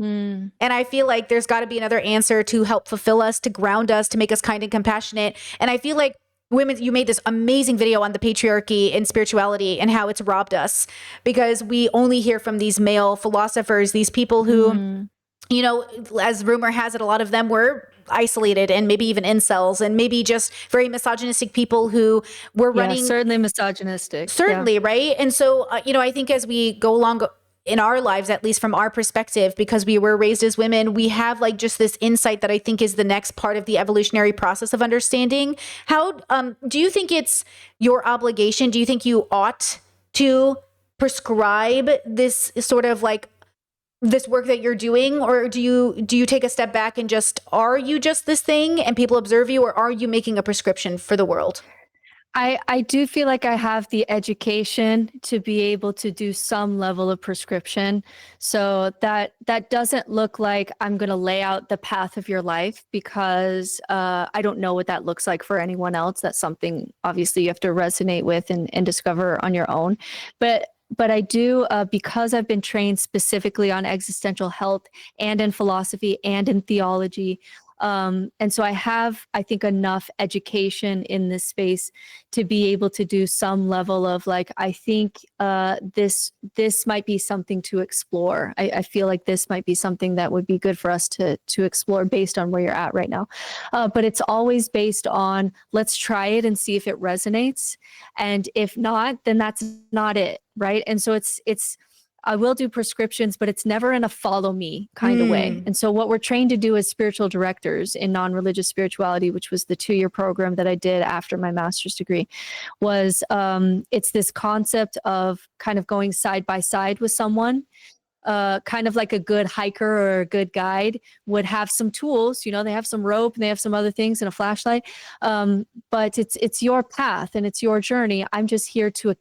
And I feel like there's got to be another answer to help fulfill us, to ground us, to make us kind and compassionate. And I feel like women, you made this amazing video on the patriarchy and spirituality and how it's robbed us, because we only hear from these male philosophers, these people who, you know, as rumor has it, a lot of them were isolated and maybe even incels and maybe just very misogynistic people who were running. Certainly misogynistic. Certainly, right? And so, you know, I think as we go along in our lives, at least from our perspective, because we were raised as women, we have like just this insight that I think is the next part of the evolutionary process of understanding. How do you think it's your obligation? Do you think you ought to prescribe this sort of like this work that you're doing, or do you take a step back and just, are you just this thing and people observe you, or are you making a prescription for the world? I do feel like I have the education to be able to do some level of prescription. So that doesn't look like I'm going to lay out the path of your life, because I don't know what that looks like for anyone else. That's something obviously you have to resonate with and discover on your own. But I do, because I've been trained specifically on existential health and in philosophy and in theology. And so I have, I think, enough education in this space to be able to do some level of like, I think this might be something to explore. I feel like this might be something that would be good for us to explore based on where you're at right now. But it's always based on, let's try it and see if it resonates. And if not, then that's not it. Right. And so I will do prescriptions, but it's never in a follow me kind of way. And so what we're trained to do as spiritual directors in non-religious spirituality, which was the 2-year program that I did after my master's degree, was it's this concept of kind of going side by side with someone. Kind of like a good hiker or a good guide would have some tools, you know, they have some rope and they have some other things and a flashlight. But it's your path and it's your journey. I'm just here to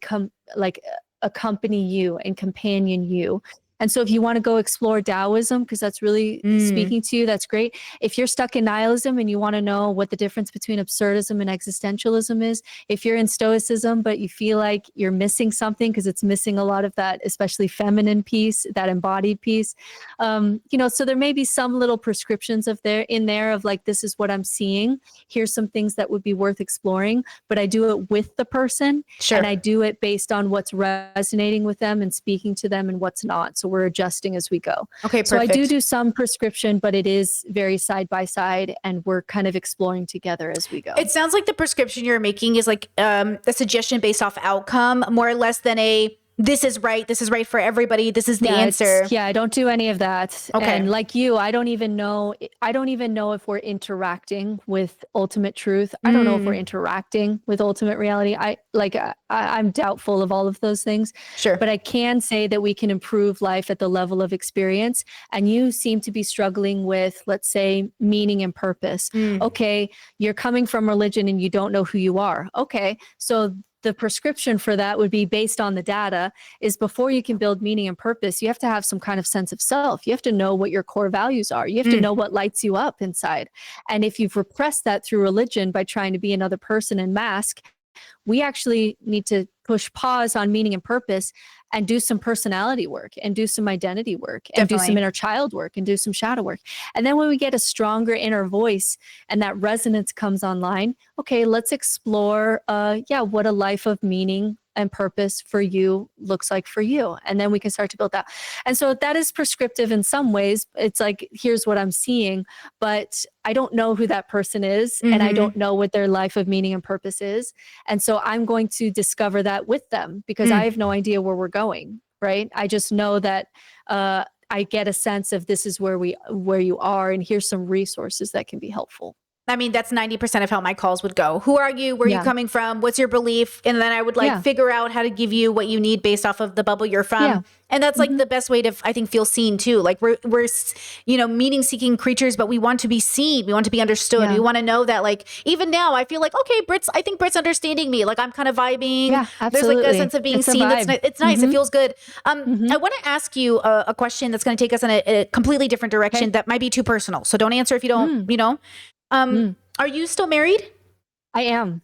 accompany you and companion you. And so if you want to go explore Taoism, because that's really speaking to you, that's great. If you're stuck in nihilism and you want to know what the difference between absurdism and existentialism is, if you're in Stoicism, but you feel like you're missing something because it's missing a lot of that, especially feminine piece, that embodied piece, you know, so there may be some little prescriptions in there of like, this is what I'm seeing. Here's some things that would be worth exploring, but I do it with the person. Sure. And I do it based on what's resonating with them and speaking to them and what's not. So we're adjusting as we go. Okay, perfect. So I do some prescription, but it is very side by side, and we're kind of exploring together as we go. It sounds like the prescription you're making is like a suggestion based off outcome, more or less than a, this is right for everybody, this is the answer. Yeah, I don't do any of that. Okay. And like you, I don't even know if we're interacting with ultimate truth. I don't know if we're interacting with ultimate reality. I'm doubtful of all of those things. Sure. But I can say that we can improve life at the level of experience. And you seem to be struggling with, let's say, meaning and purpose. Okay, you're coming from religion and you don't know who you are. Okay, so the prescription for that would be based on the data is, before you can build meaning and purpose, you have to have some kind of sense of self. You have to know what your core values are. You have to know what lights you up inside. And if you've repressed that through religion by trying to be another person and mask, we actually need to push pause on meaning and purpose and do some personality work and do some identity work and do some Definitely. inner child work and do some shadow work. And then when we get a stronger inner voice and that resonance comes online, okay, let's explore, what a life of meaning and purpose for you looks like for you. And then we can start to build that. And so that is prescriptive in some ways. It's like, here's what I'm seeing, but I don't know who that person is. And I don't know what their life of meaning and purpose is. And so I'm going to discover that with them because I have no idea where we're going, right? I just know that I get a sense of this is where you are, and here's some resources that can be helpful. I mean, that's 90% of how my calls would go. Who are you? Where are you coming from? What's your belief? And then I would figure out how to give you what you need based off of the bubble you're from. Yeah. And that's like the best way to, I think, feel seen too. Like we're meaning seeking creatures, but we want to be seen. We want to be understood. Yeah. We want to know that, like, even now I feel like, okay, I think Britt's understanding me. Like I'm kind of vibing. Yeah, absolutely. There's like a sense of being seen. It's nice. It feels good. I want to ask you a question that's going to take us in a completely different direction that might be too personal. So don't answer if you don't, Are you still married? I am.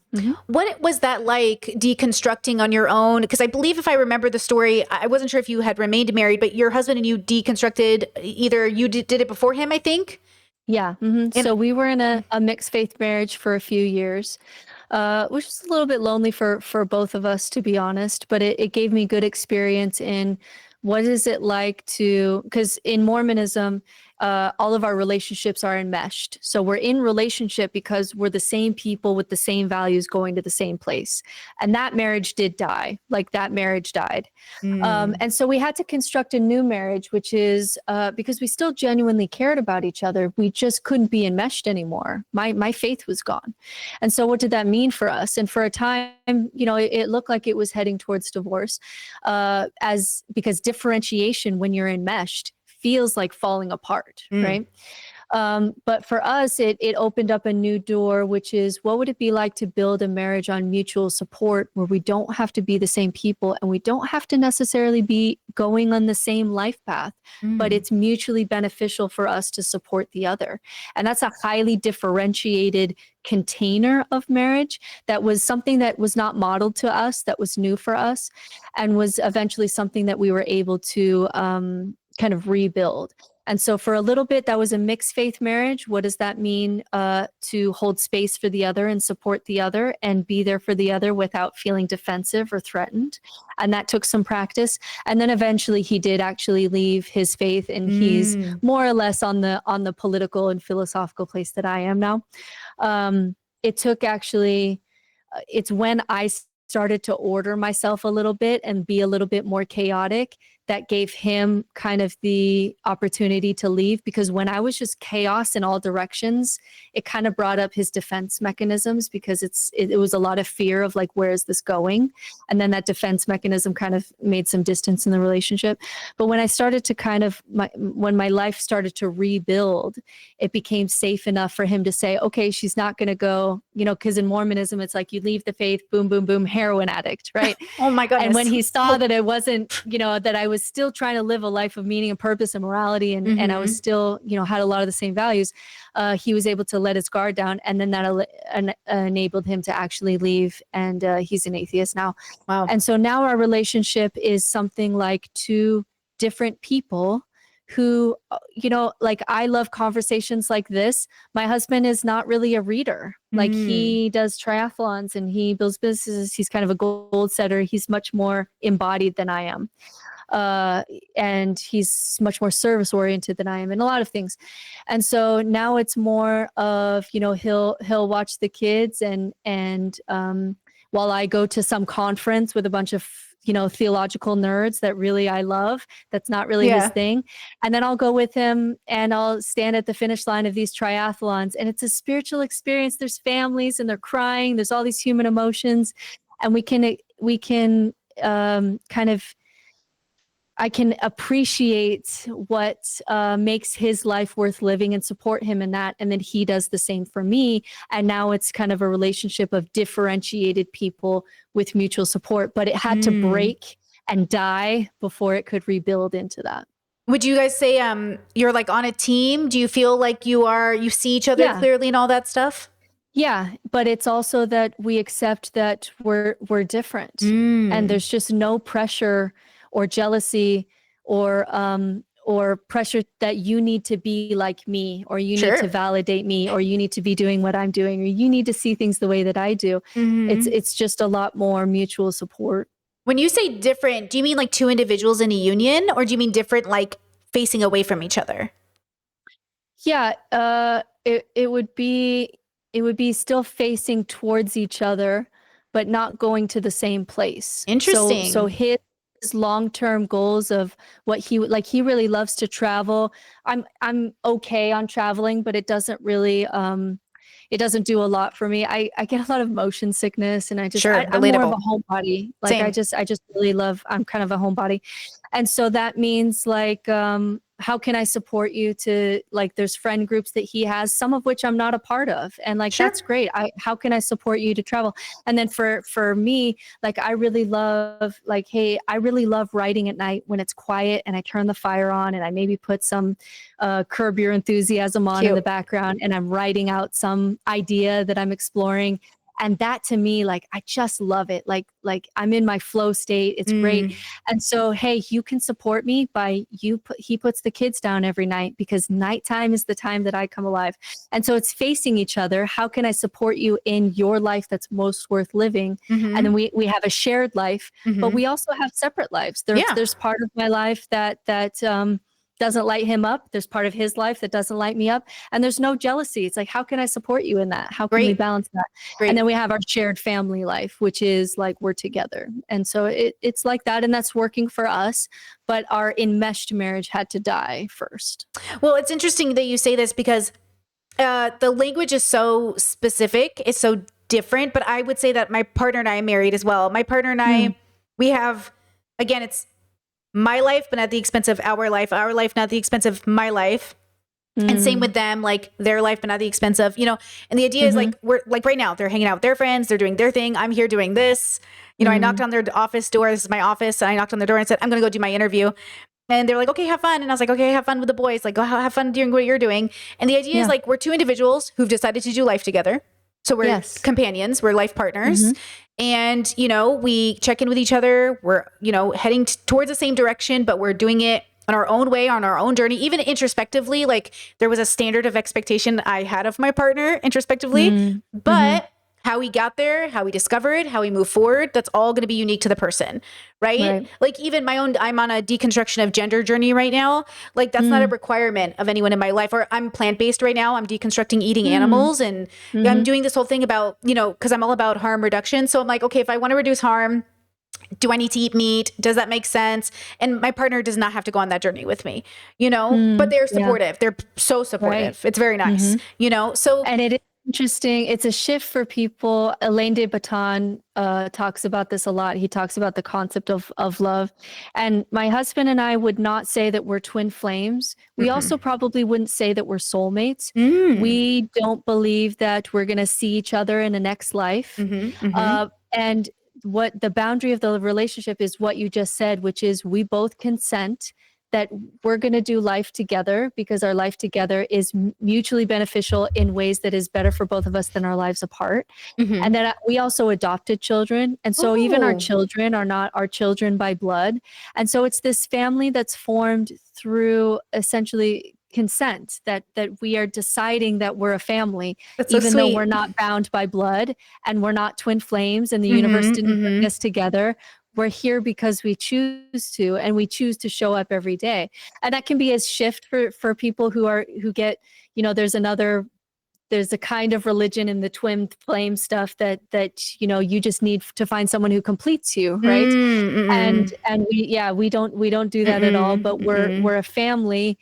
What was that like deconstructing on your own? Because I believe if I remember the story, I wasn't sure if you had remained married, but your husband and you deconstructed, either you did it before him, I think? Yeah. So we were in a mixed faith marriage for a few years, which was a little bit lonely for both of us, to be honest, but it gave me good experience in what is it like to, because in Mormonism, all of our relationships are enmeshed. So we're in relationship because we're the same people with the same values going to the same place. And that marriage did die. Like that marriage died. And so we had to construct a new marriage, which is because we still genuinely cared about each other. We just couldn't be enmeshed anymore. My faith was gone. And so what did that mean for us? And for a time, it looked like it was heading towards divorce, because differentiation when you're enmeshed feels like falling apart, right? But for us, it opened up a new door, which is, what would it be like to build a marriage on mutual support where we don't have to be the same people and we don't have to necessarily be going on the same life path, but it's mutually beneficial for us to support the other. And that's a highly differentiated container of marriage that was something that was not modeled to us, that was new for us, and was eventually something that we were able to kind of rebuild. And so for a little bit, that was a mixed faith marriage. What does that mean? To hold space for the other and support the other and be there for the other without feeling defensive or threatened. And that took some practice. And then eventually he did actually leave his faith, and he's more or less on the political and philosophical place that I am now. It took actually, it's when I started to order myself a little bit and be a little bit more chaotic that gave him kind of the opportunity to leave, because when I was just chaos in all directions, it kind of brought up his defense mechanisms, because it was a lot of fear of like, where is this going? And then that defense mechanism kind of made some distance in the relationship. But when I started to when my life started to rebuild, it became safe enough for him to say, okay, she's not going to go, because in Mormonism, it's like you leave the faith, boom, boom, boom, heroin addict, right? Oh my goodness. And when he saw that it wasn't, that I was still trying to live a life of meaning and purpose and morality, and I was still, had a lot of the same values, he was able to let his guard down, and then that enabled him to actually leave, and he's an atheist now. Wow. And so now our relationship is something like two different people who, like, I love conversations like this. My husband is not really a reader. Like, he does triathlons and he builds businesses. He's kind of a goal setter. He's much more embodied than I am. And he's much more service oriented than I am in a lot of things. And so now it's more of, he'll watch the kids and while I go to some conference with a bunch of, theological nerds that really I love, that's not really his thing. And then I'll go with him and I'll stand at the finish line of these triathlons, and it's a spiritual experience. There's families and they're crying. There's all these human emotions, and we can kind of, I can appreciate what makes his life worth living and support him in that. And then he does the same for me. And now it's kind of a relationship of differentiated people with mutual support, but it had to break and die before it could rebuild into that. Would you guys say you're like on a team? Do you feel like you see each other clearly and all that stuff? Yeah, but it's also that we accept that we're different, and there's just no pressure. or jealousy or pressure that you need to be like me, or you need to validate me, or you need to be doing what I'm doing, or you need to see things the way that I do. It's just a lot more mutual support. When you say different, do you mean like two individuals in a union, or do you mean different like facing away from each other? Yeah, it would be still facing towards each other, but not going to the same place. Interesting. So his long-term goals of what he like, he really loves to travel. I'm okay on traveling, but it doesn't really it doesn't do a lot for me. I get a lot of motion sickness, and I'm more of a homebody. Like Same. I just really love, I'm kind of a homebody. And so that means like, how can I support you to, like, there's friend groups that he has, some of which I'm not a part of. And like, that's great. How can I support you to travel? And then for me, like, I really love, like, hey, I really love writing at night when it's quiet and I turn the fire on and I maybe put some Curb Your Enthusiasm on in the background, and I'm writing out some idea that I'm exploring. And that to me, like, I just love it. Like I'm in my flow state. It's great. And so, hey, you can support me by he puts the kids down every night, because nighttime is the time that I come alive. And so it's facing each other. How can I support you in your life that's most worth living? And then we have a shared life, but we also have separate lives. There's part of my life that doesn't light him up. There's part of his life that doesn't light me up. And there's no jealousy. It's like, how can I support you in that? How can we balance that? And then we have our shared family life, which is like, we're together. And so it's like that. And that's working for us. But our enmeshed marriage had to die first. Well, it's interesting that you say this, because the language is so specific. It's so different. But I would say that my partner and I are married as well. My partner and I, we have, again, it's my life, but at the expense of our life not at the expense of my life. And same with them, like their life, but not at the expense of, and the idea is like, we're like right now, they're hanging out with their friends, they're doing their thing. I'm here doing this. I knocked on their office door. This is my office. And I knocked on their door and said, I'm going to go do my interview. And they're like, okay, have fun. And I was like, okay, have fun with the boys. Like, go have fun doing what you're doing. And the idea is like, we're two individuals who've decided to do life together. So we're companions, we're life partners. And, we check in with each other. We're, heading towards the same direction, but we're doing it on our own way, on our own journey, even introspectively. Like, there was a standard of expectation I had of my partner introspectively, but how we got there, how we discover it, how we move forward, that's all going to be unique to the person, right? Like, even I'm on a deconstruction of gender journey right now. Like, that's not a requirement of anyone in my life. Or I'm plant-based right now. I'm deconstructing eating animals, and I'm doing this whole thing about, because I'm all about harm reduction. So I'm like, okay, if I want to reduce harm, do I need to eat meat? Does that make sense? And my partner does not have to go on that journey with me, but they're supportive. They're so supportive. It's very nice, so. And it is interesting. It's a shift for people. Alain de Botton talks about this a lot. He talks about the concept of love. And my husband and I would not say that we're twin flames. We also probably wouldn't say that we're soulmates. We don't believe that we're going to see each other in the next life. And what the boundary of the relationship is what you just said, which is we both consent that we're going to do life together, because our life together is mutually beneficial in ways that is better for both of us than our lives apart. And then we also adopted children. And so even our children are not our children by blood. And so it's this family that's formed through essentially consent, that we are deciding that we're a family, even though we're not bound by blood and we're not twin flames and the universe didn't bring us together. We're here because we choose to, and we choose to show up every day. And that can be a shift for people who get, there's a kind of religion in the twin flame stuff that you just need to find someone who completes you, right? And we don't do that at all. But we're a family,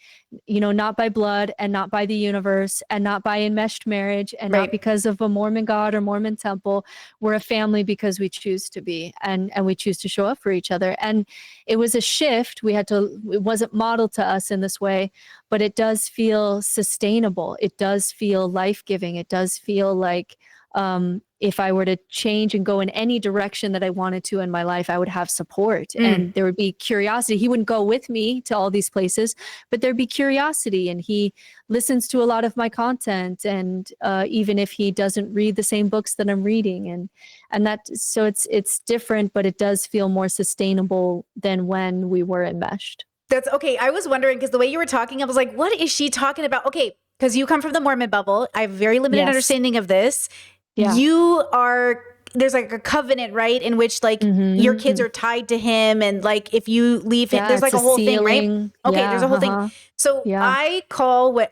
not by blood and not by the universe and not by enmeshed marriage and not because of a Mormon God or Mormon temple. We're a family because we choose to be, and we choose to show up for each other. And it was a shift. It wasn't modeled to us in this way, but it does feel sustainable. It does feel life-giving. It does feel like if I were to change and go in any direction that I wanted to in my life, I would have support and there would be curiosity. He wouldn't go with me to all these places, but there'd be curiosity, and he listens to a lot of my content. And even if he doesn't read the same books that I'm reading, and that, so it's different, but it does feel more sustainable than when we were enmeshed. That's okay. I was wondering, because the way you were talking, I was like, what is she talking about? Okay, because you come from the Mormon bubble. I have very limited understanding of this. Yeah. There's like a covenant, right? In which like your kids are tied to him, and like if you leave him, there's like a whole thing, right? Okay, there's a whole thing. So I call what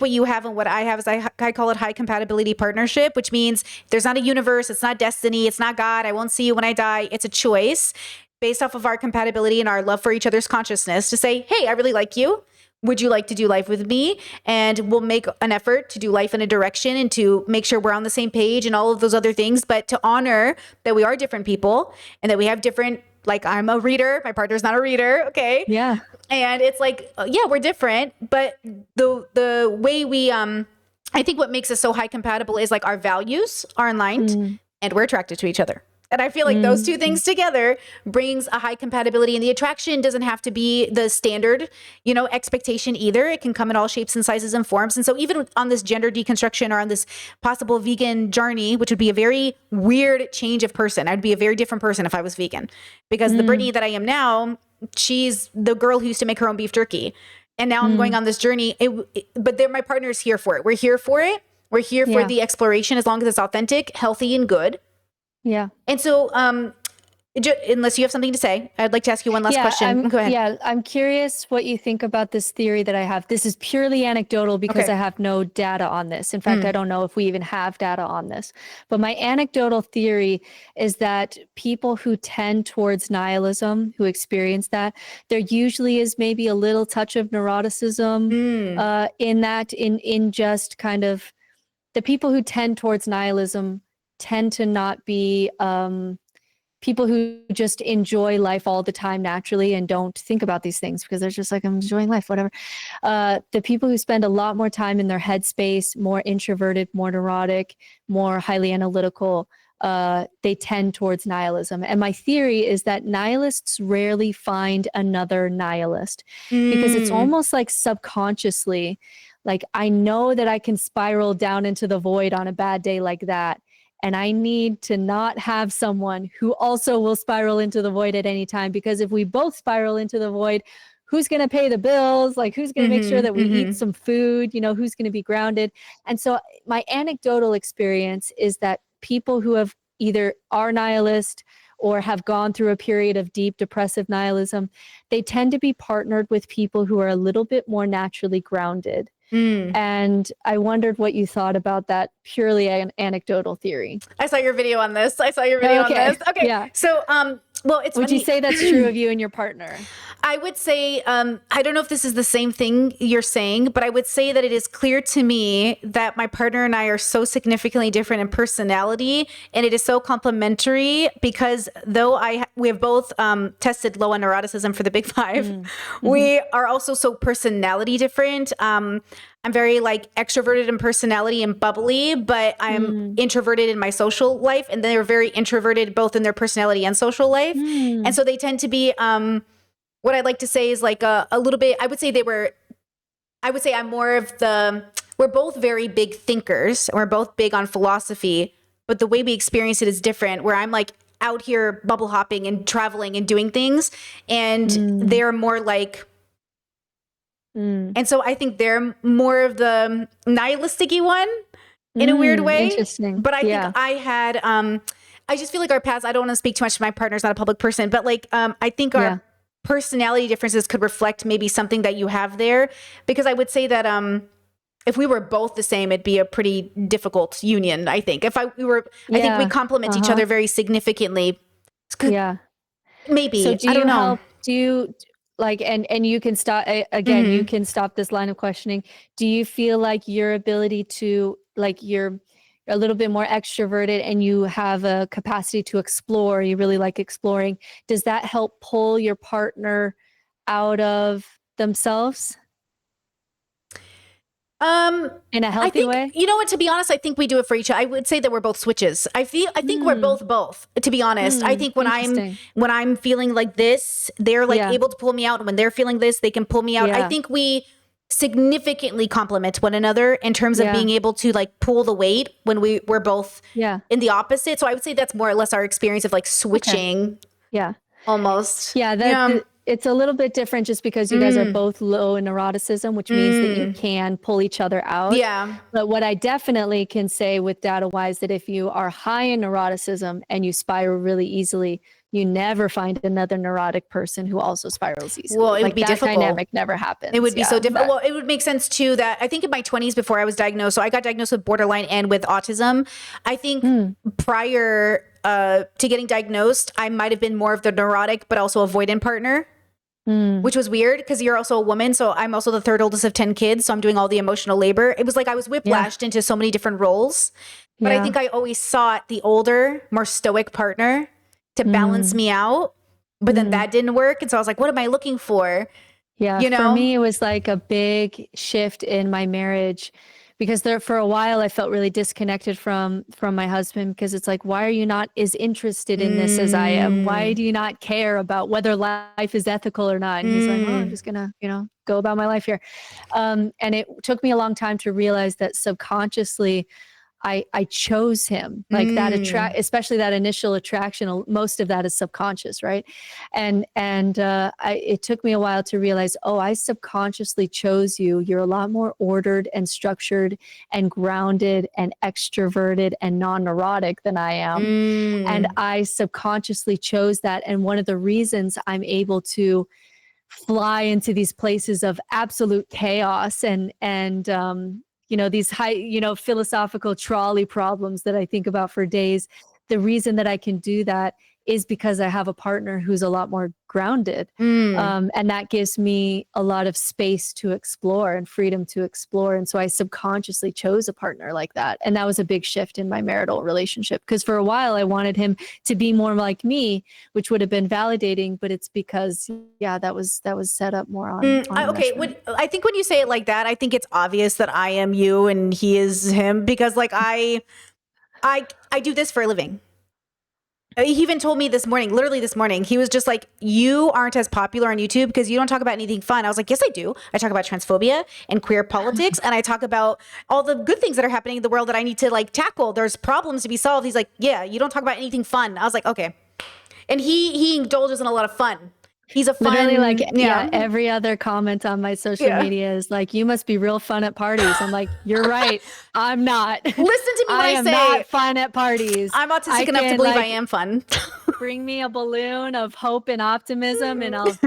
you have and what I have is I call it high compatibility partnership, which means there's not a universe, it's not destiny, it's not God. I won't see you when I die. It's a choice based off of our compatibility and our love for each other's consciousness to say, hey, I really like you. Would you like to do life with me? And we'll make an effort to do life in a direction and to make sure we're on the same page and all of those other things, but to honor that we are different people and that we have different, like I'm a reader, my partner's not a reader. Okay. Yeah. And it's like, yeah, we're different, but the way we, I think what makes us so high compatible is like our values are aligned and we're attracted to each other. And I feel like those two things together brings a high compatibility, and the attraction doesn't have to be the standard, expectation either. It can come in all shapes and sizes and forms. And so even on this gender deconstruction or on this possible vegan journey, which would be a very weird change of person, I'd be a very different person if I was vegan, because the Brittany that I am now, she's the girl who used to make her own beef jerky. And now I'm going on this journey, but my partner's here for it. We're here for it. We're here for the exploration, as long as it's authentic, healthy, and good. Yeah. And so, unless you have something to say, I'd like to ask you one last question. Go ahead. Yeah, I'm curious what you think about this theory that I have. This is purely anecdotal because I have no data on this. In fact, I don't know if we even have data on this. But my anecdotal theory is that people who tend towards nihilism, who experience that, there usually is maybe a little touch of neuroticism in just kind of the people who tend towards nihilism tend to not be people who just enjoy life all the time naturally and don't think about these things because they're just like, I'm enjoying life, whatever. The people who spend a lot more time in their headspace, more introverted, more neurotic, more highly analytical, they tend towards nihilism. And my theory is that nihilists rarely find another nihilist because it's almost like subconsciously, like I know that I can spiral down into the void on a bad day like that. And I need to not have someone who also will spiral into the void at any time, because if we both spiral into the void, who's going to pay the bills? Like, who's going to make sure that we eat some food? Who's going to be grounded? And so my anecdotal experience is that people who have either are nihilist or have gone through a period of deep depressive nihilism, they tend to be partnered with people who are a little bit more naturally grounded. And I wondered what you thought about that purely anecdotal theory. I saw your video on this. On this. Okay. Yeah. So, well, it's Would funny. you say that's true of you and your partner? I would say, I don't know if this is the same thing you're saying, but I would say that it is clear to me that my partner and I are so significantly different in personality, and it is so complementary because though we have both tested low on neuroticism for the Big Five, we are also so personality different. I'm very like extroverted in personality and bubbly, but I'm introverted in my social life, and they're very introverted both in their personality and social life. And so they tend to be, what I'd like to say is like a little bit, I would say I'm more of we're both very big thinkers. And we're both big on philosophy, but the way we experience it is different, where I'm like out here bubble hopping and traveling and doing things, and they're more like, and so I think they're more of the nihilistic-y one in a weird way. Interesting. But I think I had, I just feel like our paths, I don't want to speak too much to my partner's not a public person, but like, I think our personality differences could reflect maybe something that you have there, because I would say that, if we were both the same, it'd be a pretty difficult union. I think I think we complement each other very significantly. Yeah. Maybe. So I don't know. Do you like, and you can stop again, you can stop this line of questioning. Do you feel like your ability to, like, you're a little bit more extroverted and you have a capacity to explore, you really like exploring, does that help pull your partner out of themselves? in a I healthy think, way? you know what, to be honest, I think we do it for each other. I would say that we're both switches. I think we're both, to be honest. I think Interesting. when I'm feeling like this, they're like Yeah. able to pull me out. And when they're feeling this, they can pull me out. I Yeah. think we significantly complement one another in terms of Yeah. being able to like pull the weight when we're both Yeah. in the opposite. So I would say that's more or less our experience of like switching Yeah. almost. Yeah, it's a little bit different just because you guys are both low in neuroticism, which means that you can pull each other out. Yeah. But what I definitely can say with data wise, that if you are high in neuroticism and you spiral really easily, you never find another neurotic person who also spirals easily. Well, it would like be that difficult. dynamic never happens. It would be so difficult. That- Well, it would make sense too that I think in my 20s before I was diagnosed, so I got diagnosed with borderline and with autism. I think prior to getting diagnosed, I might have been more of the neurotic, but also avoidant partner. Which was weird because you're also a woman. So I'm also the third oldest of 10 kids. So I'm doing all the emotional labor. It was like I was whiplashed into so many different roles. But I think I always sought the older, more stoic partner to balance me out. But then that didn't work. And so I was like, what am I looking for? Yeah, You know? for me, it was like a big shift in my marriage because there for a while I felt really disconnected from my husband because it's like, why are you not as interested in this as I am? Why do you not care about whether life is ethical or not? And he's like, oh, I'm just gonna, go about my life here. And it took me a long time to realize that subconsciously I chose him, like that especially that initial attraction. Most of that is subconscious, right? And it took me a while to realize, oh, I subconsciously chose you. You're a lot more ordered and structured and grounded and extroverted and non-neurotic than I am. And I subconsciously chose that. And one of the reasons I'm able to fly into these places of absolute chaos and these high, philosophical trolley problems that I think about for days. The reason that I can do that is because I have a partner who's a lot more grounded. And that gives me a lot of space to explore and freedom to explore. And so I subconsciously chose a partner like that. And that was a big shift in my marital relationship. Because for a while I wanted him to be more like me, which would have been validating, but it's because, that was set up more on okay. I think when you say it like that, I think it's obvious that I am you and he is him because like I do this for a living. He even told me literally this morning, he was just like, you aren't as popular on YouTube because you don't talk about anything fun. I was like, yes, I do. I talk about transphobia and queer politics. And I talk about all the good things that are happening in the world that I need to like tackle. There's problems to be solved. He's like, yeah, you don't talk about anything fun. I was like, okay. And he indulges in a lot of fun. He's a fun, literally every other comment on my social media is like, you must be real fun at parties. I'm like, you're right. I'm not. Listen to me when I am say not fun at parties. I'm autistic enough to believe I am fun. Bring me a balloon of hope and optimism and I'll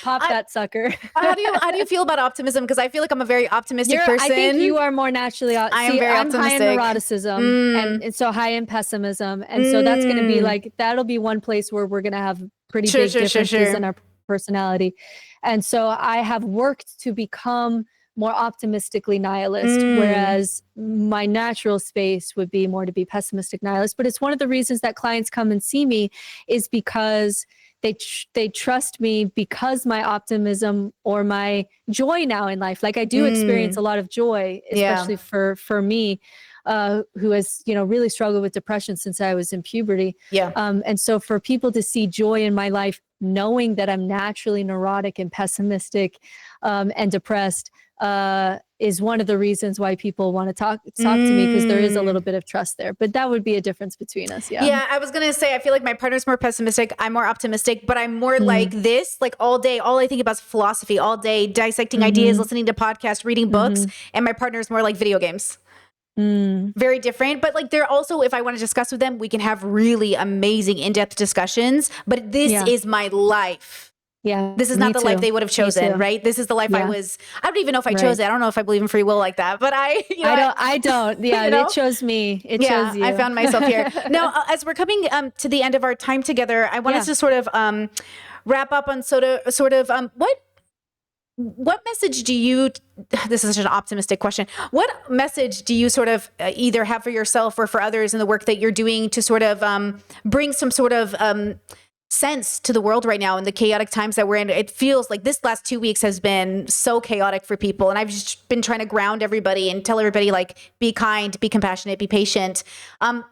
pop that sucker. How do you feel about optimism? Because I feel like I'm a very optimistic person. I think you are more naturally. I am very optimistic. I'm high in neuroticism and so high in pessimism, and so that's going to be like that'll be one place where we're going to have pretty big differences in our personality, and so I have worked to become more optimistically nihilist, whereas my natural space would be more to be pessimistic nihilist. But it's one of the reasons that clients come and see me is because they trust me because my optimism or my joy now in life, like I do experience a lot of joy, especially for me, who has, really struggled with depression since I was in puberty. And so for people to see joy in my life, knowing that I'm naturally neurotic and pessimistic and depressed, is one of the reasons why people want to talk to me, because there is a little bit of trust there. But that would be a difference between us. Yeah, I was gonna say I feel like my partner's more pessimistic, I'm more optimistic, but I'm more like this, like all day, all I think about is philosophy, all day dissecting ideas, listening to podcasts, reading books, and my partner's more like video games. Very different, but like they're also, if I want to discuss with them, we can have really amazing in-depth discussions, but this is my life. This is not the life they would have chosen, right? This is the life I don't even know if I chose it. I don't know if I believe in free will like that, but I don't. Yeah, it chose me. It chose you. I found myself here. Now, as we're coming to the end of our time together, I want us to sort of wrap up on sort of what message do you, this is such an optimistic question, what message do you sort of either have for yourself or for others in the work that you're doing to sort of bring some sort of sense to the world right now in the chaotic times that we're in. It feels like this last 2 weeks has been so chaotic for people. And I've just been trying to ground everybody and tell everybody, like, be kind, be compassionate, be patient.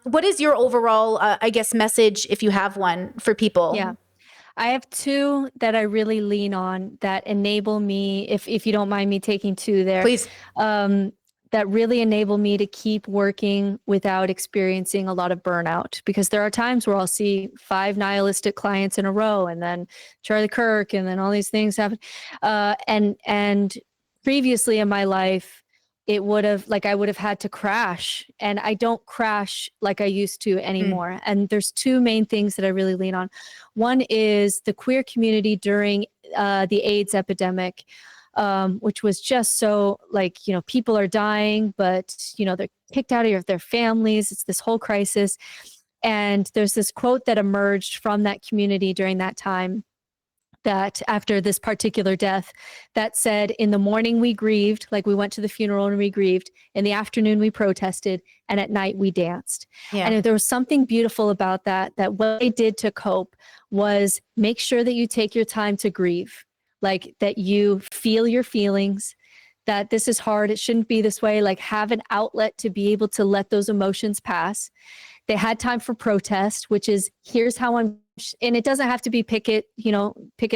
What is your overall, I guess, message, if you have one, for people? Yeah. I have two that I really lean on that enable me, if you don't mind me taking two there, Please. that really enable me to keep working without experiencing a lot of burnout. Because there are times where I'll see 5 nihilistic clients in a row, and then Charlie Kirk, and then all these things happen. And previously in my life, it would have, like, I would have had to crash, and I don't crash like I used to anymore. And there's two main things that I really lean on. One is the queer community during the AIDS epidemic, which was just so, like, people are dying, but, they're kicked out of their families. It's this whole crisis. And there's this quote that emerged from that community during that time, that after this particular death, that said, in the morning we grieved, like we went to the funeral and we grieved. In the afternoon we protested, and at night we danced. Yeah. And there was something beautiful about that what they did to cope was make sure that you take your time to grieve, like that you feel your feelings, that this is hard, it shouldn't be this way, like have an outlet to be able to let those emotions pass. They had time for protest, which is, here's how I'm, and it doesn't have to be picket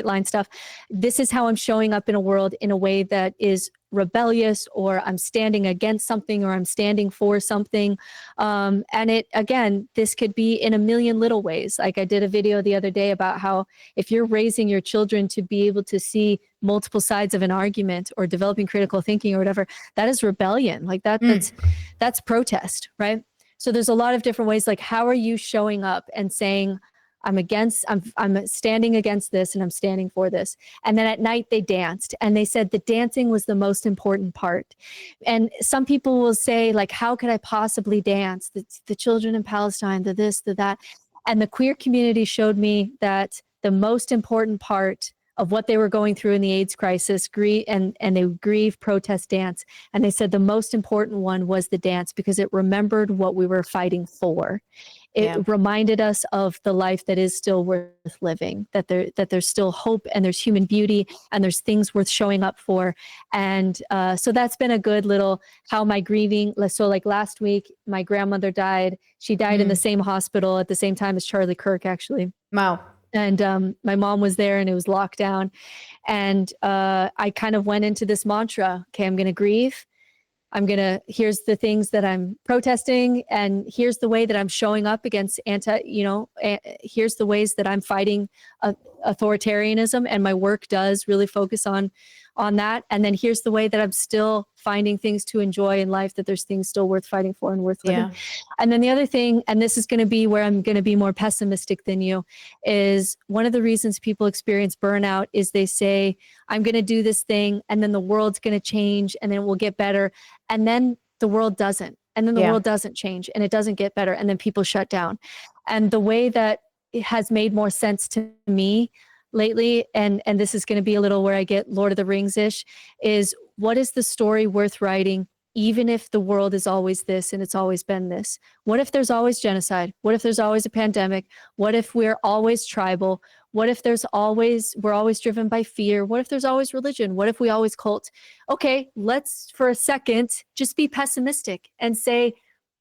line stuff. This is how I'm showing up in a world in a way that is rebellious, or I'm standing against something, or I'm standing for something. And it, again, this could be in a million little ways. Like I did a video the other day about how if you're raising your children to be able to see multiple sides of an argument, or developing critical thinking or whatever, that is rebellion. Like that's protest, right? So there's a lot of different ways. Like, how are you showing up and saying, I'm standing against this, and I'm standing for this. And then at night they danced, and they said the dancing was the most important part. And some people will say, like, how could I possibly dance? The children in Palestine, the this, the that. And the queer community showed me that the most important part of what they were going through in the AIDS crisis, and they grieve, protest, dance. And they said the most important one was the dance, because it remembered what we were fighting for. It reminded us of the life that is still worth living, that there's still hope, and there's human beauty, and there's things worth showing up for. And so that's been a good little, how my grieving. So like last week, my grandmother died. She died in the same hospital at the same time as Charlie Kirk, actually. Wow. And my mom was there, and it was locked down. And I kind of went into this mantra, okay, I'm going to grieve. Here's the things that I'm protesting, and here's the way that I'm showing up against here's the ways that I'm fighting authoritarianism, and my work does really focus on that. And then here's the way that I'm still finding things to enjoy in life, that there's things still worth fighting for and worth living. And then the other thing, and this is going to be where I'm going to be more pessimistic than you, is one of the reasons people experience burnout is they say, I'm going to do this thing, and then the world's going to change, and then it will get better. And then the world doesn't. And then the world doesn't change, and it doesn't get better. And then people shut down. And the way that it has made more sense to me lately, and this is going to be a little where I get Lord of the Rings-ish, is what is the story worth writing, even if the world is always this and it's always been this? What if there's always genocide? What if there's always a pandemic? What if we're always tribal? What if we're always driven by fear? What if there's always religion? What if we always cult? Okay, let's for a second just be pessimistic and say,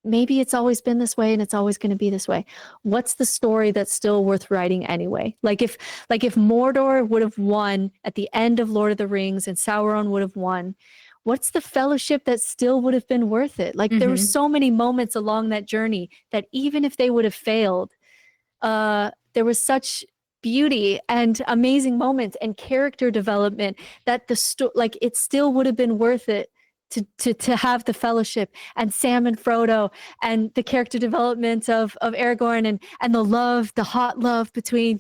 maybe it's always been this way, and it's always going to be this way. What's the story that's still worth writing anyway? Like if Mordor would have won at the end of Lord of the Rings, and Sauron would have won, what's the fellowship that still would have been worth it? Like there were so many moments along that journey that even if they would have failed, there was such beauty and amazing moments and character development that it still would have been worth it to have the fellowship, and Sam and Frodo, and the character development of Aragorn, and the hot love between,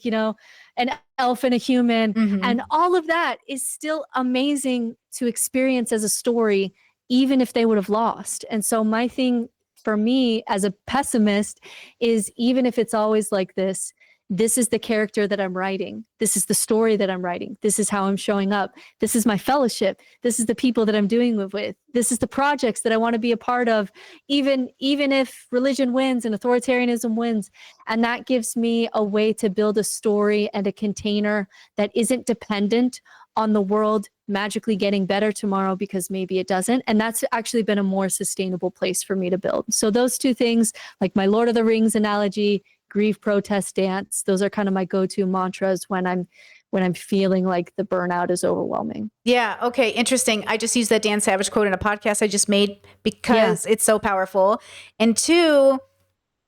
an elf and a human. And all of that is still amazing to experience as a story, even if they would have lost. And so my thing for me as a pessimist is, even if it's always like this, this is the character that I'm writing. This is the story that I'm writing. This is how I'm showing up. This is my fellowship. This is the people that I'm doing it with. This is the projects that I want to be a part of, even if religion wins and authoritarianism wins. And that gives me a way to build a story and a container that isn't dependent on the world magically getting better tomorrow, because maybe it doesn't. And that's actually been a more sustainable place for me to build. So those two things, like my Lord of the Rings analogy, grieve, protest, dance, those are kind of my go-to mantras when I'm feeling like the burnout is overwhelming. Yeah. Okay. Interesting. I just used that Dan Savage quote in a podcast I just made because it's so powerful. And two,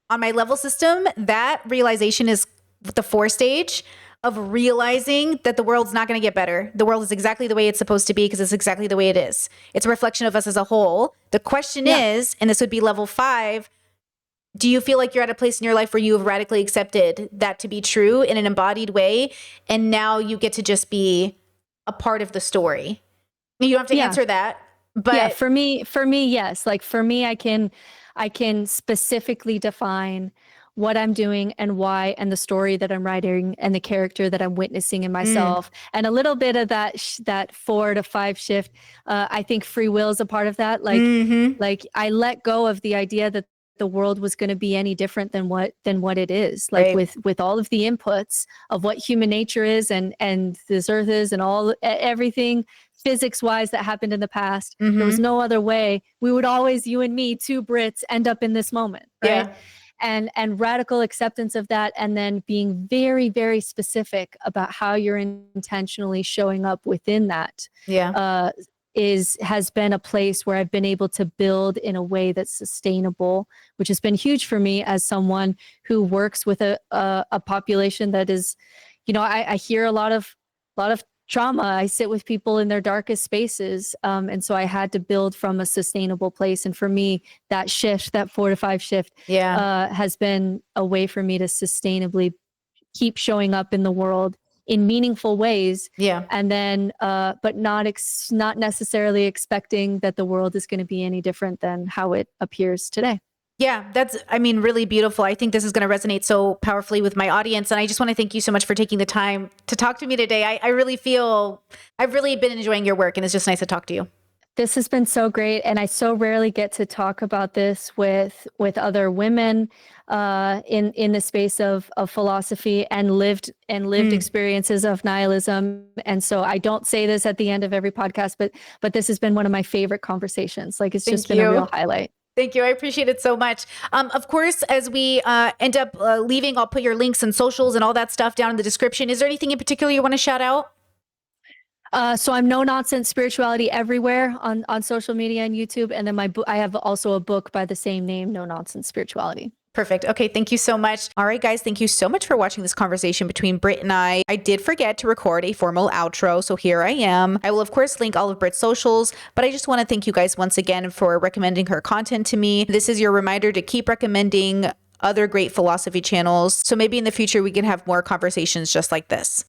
on my level system, that realization is the 4th stage of realizing that the world's not going to get better. The world is exactly the way it's supposed to be because it's exactly the way it is. It's a reflection of us as a whole. The question is, and this would be level 5, do you feel like you're at a place in your life where you have radically accepted that to be true in an embodied way? And now you get to just be a part of the story. You don't have to answer that, but for me, yes. Like for me, I can specifically define what I'm doing and why, and the story that I'm writing and the character that I'm witnessing in myself. And a little bit of that 4 to 5 shift. I think free will is a part of that. Like I let go of the idea that the world was going to be any different than what it is, like with all of the inputs of what human nature is and this earth is and everything physics wise that happened in the past. There was no other way. We would always, you and me, 2 Brits, end up in this moment, right? Yeah. And radical acceptance of that, and then being very, very specific about how you're intentionally showing up within that. Has been a place where I've been able to build in a way that's sustainable, which has been huge for me as someone who works with a population that is, I hear a lot of trauma. I sit with people in their darkest spaces. And so I had to build from a sustainable place. And for me, that shift, that 4 to 5 shift has been a way for me to sustainably keep showing up in the world in meaningful ways. And then, but not necessarily expecting that the world is going to be any different than how it appears today. Yeah, that's, really beautiful. I think this is going to resonate so powerfully with my audience. And I just want to thank you so much for taking the time to talk to me today. I really feel I've really been enjoying your work, and it's just nice to talk to you. This has been so great. And I so rarely get to talk about this with other women in the space of philosophy and lived experiences of nihilism. And so I don't say this at the end of every podcast, but this has been one of my favorite conversations. Like, it's just been a real highlight. Thank you. I appreciate it so much. Of course, as we end up leaving, I'll put your links and socials and all that stuff down in the description. Is there anything in particular you want to shout out? So I'm No Nonsense Spirituality everywhere on social media and YouTube. And then I have also a book by the same name, No Nonsense Spirituality. Perfect. Okay. Thank you so much. All right, guys. Thank you so much for watching this conversation between Britt and I. I did forget to record a formal outro, so here I am. I will, of course, link all of Britt's socials, but I just want to thank you guys once again for recommending her content to me. This is your reminder to keep recommending other great philosophy channels, so maybe in the future we can have more conversations just like this.